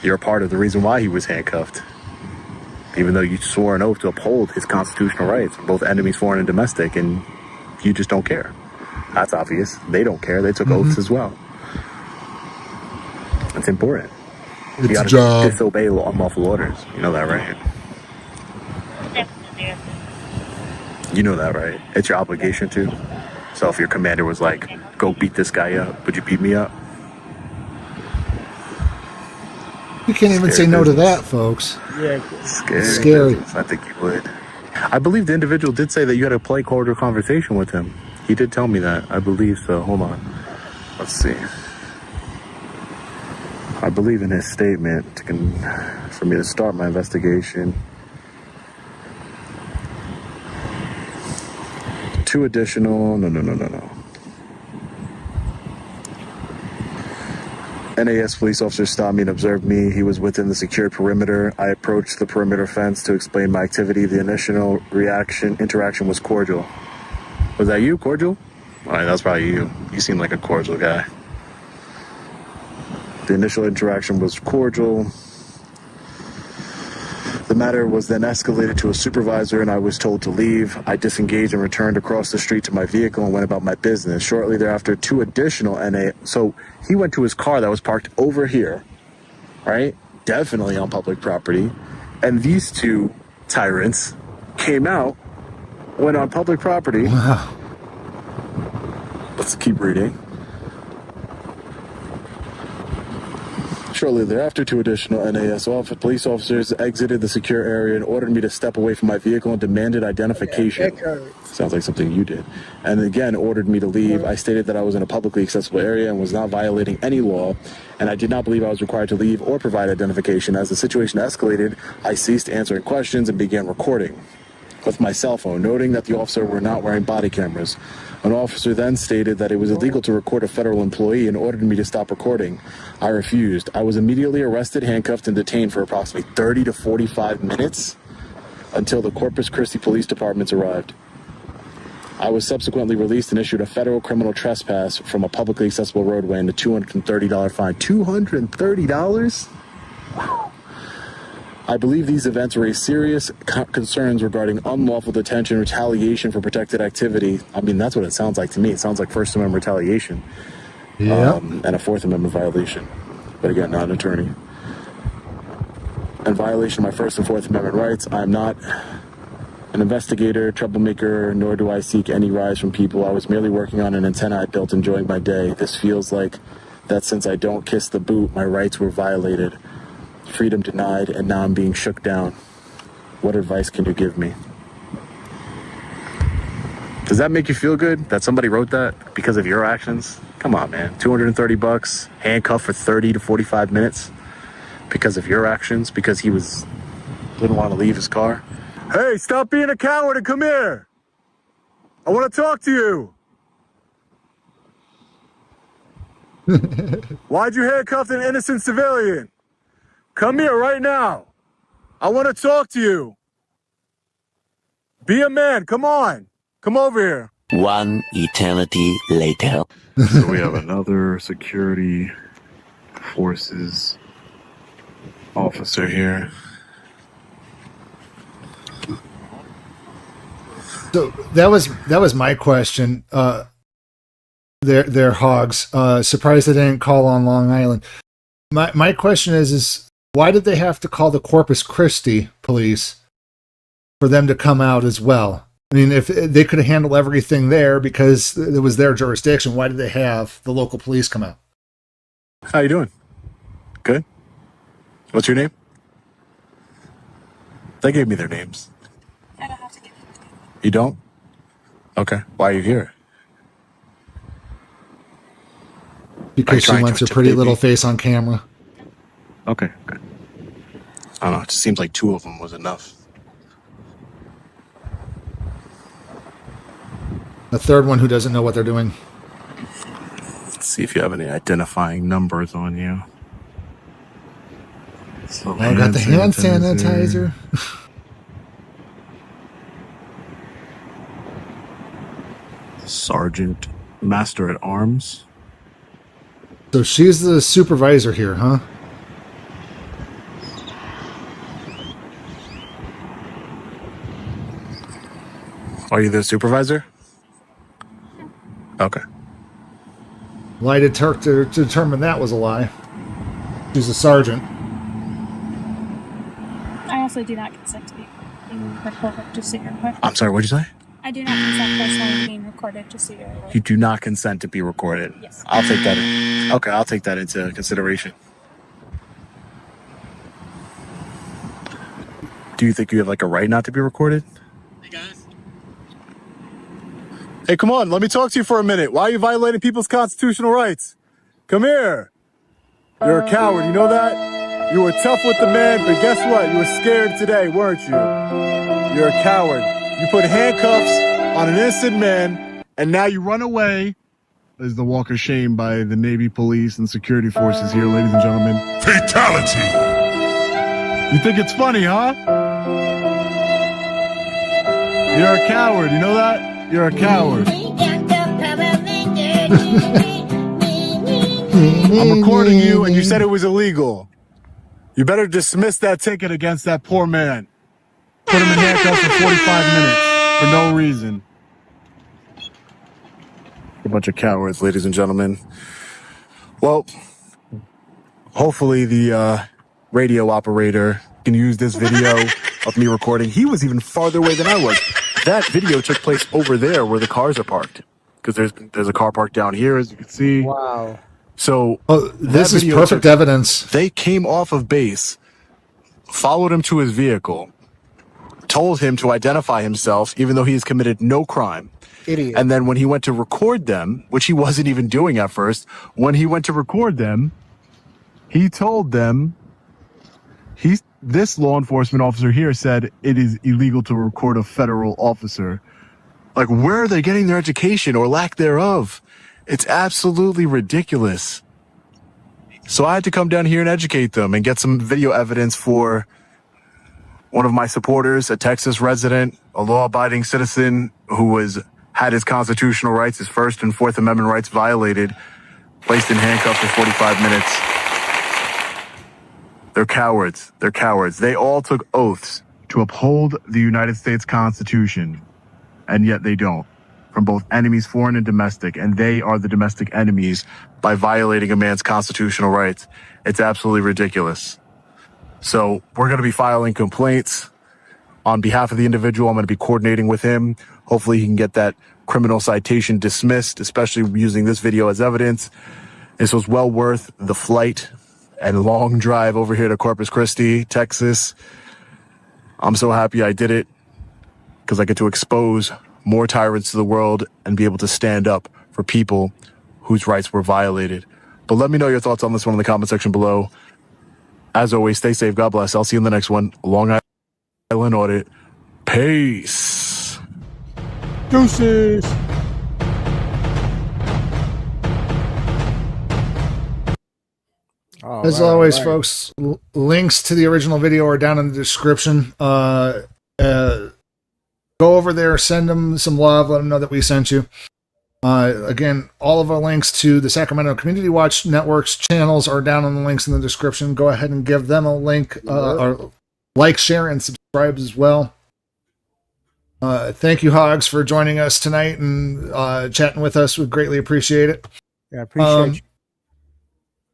You're a part of the reason why he was handcuffed. Even though you swore an oath to uphold his constitutional rights, both enemies, foreign and domestic, and you just don't care. That's obvious. They don't care. They took oaths as well. It's important. You It's a gotta job. disobey unlawful orders. You know that, right? You know that, right? It's your obligation to. So if your commander was like, go beat this guy up, would you beat me up? You can't even say no to that, folks. Yeah. Scary. Business. I think you would. I believe the individual did say that you had a polite, cordial conversation with him. He did tell me that. I believe so. Hold on. Let's see. I believe in his statement for me to start my investigation. 2 additional. No. NAS police officers stopped me and observed me. He was within the secured perimeter. I approached the perimeter fence to explain my activity. The initial interaction was cordial. Was that you, cordial? All right, that's probably you. You seem like a cordial guy. The initial interaction was cordial. The matter was then escalated to a supervisor and I was told to leave. I disengaged and returned across the street to my vehicle and went about my business. Shortly thereafter, 2 additional So he went to his car that was parked over here, right? Definitely on public property. And these 2 tyrants came out, went on public property. Wow. Let's keep reading. Shortly thereafter, 2 additional NAS police officers exited the secure area and ordered me to step away from my vehicle and demanded identification. Sounds like something you did. And again, ordered me to leave. I stated that I was in a publicly accessible area and was not violating any law, and I did not believe I was required to leave or provide identification. As the situation escalated, I ceased answering questions and began recording with my cell phone, noting that the officer were not wearing body cameras. An officer then stated that it was illegal to record a federal employee and ordered me to stop recording. I refused. I was immediately arrested, handcuffed, and detained for approximately 30 to 45 minutes until the Corpus Christi Police Departments arrived. I was subsequently released and issued a federal criminal trespass from a publicly accessible roadway and a $230 fine. $230? Wow. I believe these events raise serious concerns regarding unlawful detention, retaliation for protected activity. I mean, that's what it sounds like to me. It sounds like First Amendment retaliation. Yeah. And a Fourth Amendment violation. But again, not an attorney. In violation of my First and Fourth Amendment rights, I'm not an investigator, troublemaker, nor do I seek any rise from people. I was merely working on an antenna I built, enjoying my day. This feels like that since I don't kiss the boot, my rights were violated. Freedom denied, and now I'm being shook down. What advice can you give me? Does that make you feel good that somebody wrote that because of your actions? Come on, man. $230, handcuffed for 30 to 45 minutes because of your actions, because he was Didn't want to leave his car. Hey, stop being a coward and come here. I want to talk to you. Why'd you handcuff an innocent civilian? Come here right now. I want to talk to you. Be a man. Come on. Come over here. One eternity later. So we have another security forces officer here. So that was my question. They're hogs. Surprised they didn't call on Long Island. My question is why did they have to call the Corpus Christi police for them to come out as well? I mean, if they could have handled everything there because it was their jurisdiction, why did they have the local police come out? How you doing? Good. What's your name? They gave me their names. I don't have to give you. You don't? Okay. Why are you here? Because she wants her pretty little face on camera. Okay, good. I don't know. It just seems like 2 of them was enough. A third one who doesn't know what they're doing. Let's see if you have any identifying numbers on you. So I got the hand sanitizer. Sergeant Master at Arms. So she's the supervisor here, huh? Are you the supervisor? Okay. Lie to Turk to determine that was a lie. She's a sergeant. I also do not consent to being recorded, just so you're aware. I'm sorry, what'd you say? I do not consent personally to being recorded, just so you're aware. You do not consent to be recorded. Yes. I'll take that. Okay, I'll take that into consideration. Do you think you have like a right not to be recorded? Hey guys. Hey, come on, let me talk to you for a minute. Why are you violating people's constitutional rights? Come here. You're a coward, you know that? You were tough with the man, but guess what? You were scared today, weren't you? You're a coward. You put handcuffs on an innocent man, and now you run away. There's the walk of shame by the Navy police and security forces here, ladies and gentlemen. Fatality! You think it's funny, huh? You're a coward, you know that? You're a coward. I'm recording you, and you said it was illegal. You better dismiss that ticket against that poor man. Put him in handcuffs for 45 minutes for no reason. A bunch of cowards, ladies and gentlemen. Well, hopefully the radio operator can use this video of me recording. He was even farther away than I was. That video took place over there where the cars are parked. Because there's a car parked down here, as you can see. Wow. So this is perfect evidence. They came off of base, followed him to his vehicle, told him to identify himself, even though he has committed no crime. Idiot. And then when he went to record them, which he wasn't even doing at first, when he went to record them, he told them, this law enforcement officer here said it is illegal to record a federal officer. Like, where are they getting their education or lack thereof? It's absolutely ridiculous. So I had to come down here and educate them and get some video evidence for one of my supporters, a Texas resident, a law-abiding citizen who had his constitutional rights, his First and Fourth Amendment rights violated, placed in handcuffs for 45 minutes. They're cowards. They're cowards. They all took oaths to uphold the United States Constitution, and yet they don't. From both enemies, foreign and domestic, and they are the domestic enemies by violating a man's constitutional rights. It's absolutely ridiculous. So we're going to be filing complaints on behalf of the individual. I'm going to be coordinating with him. Hopefully he can get that criminal citation dismissed, especially using this video as evidence. This was well worth the flight and long drive over here to Corpus Christi, Texas. I'm so happy I did it because I get to expose more tyrants to the world and be able to stand up for people whose rights were violated. But let me know your thoughts on this one in the comment section below. As always, stay safe. God bless. I'll see you in the next one. Long Island. Island Audit. Peace. Deuces. As always, folks, links to the original video are down in the description. Go over there, send them some love, let them know that we sent you. Again, all of our links to the Sacramento Community Watch Network's channels are down in the links in the description. Go ahead and give them a link, or like, share, and subscribe as well. Thank you, Hogs, for joining us tonight and chatting with us. We greatly appreciate it. Yeah, I appreciate you.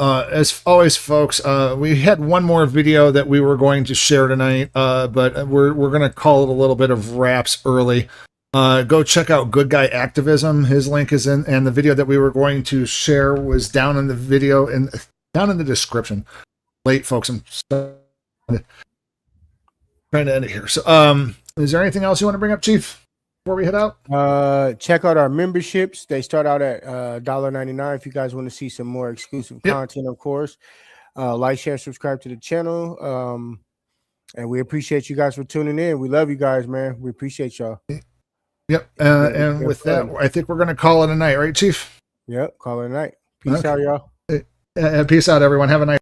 As always, folks, we had one more video that we were going to share tonight, but we're going to call it a little bit of wraps early. Go check out Good Guy Activism. His link is in, and the video that we were going to share was down in the video and down in the description. Late, folks. I'm trying to end it here. So, is there anything else you want to bring up, Chief, before we head out? Check out our memberships. They start out at $1.99 if you guys want to see some more exclusive content, of course. Like, share, subscribe to the channel. And we appreciate you guys for tuning in. We love you guys, man. We appreciate y'all. Yep. And with that, I think we're going to call it a night, right, Chief? Yep. Call it a night. Peace out, y'all. Peace out, everyone. Have a nice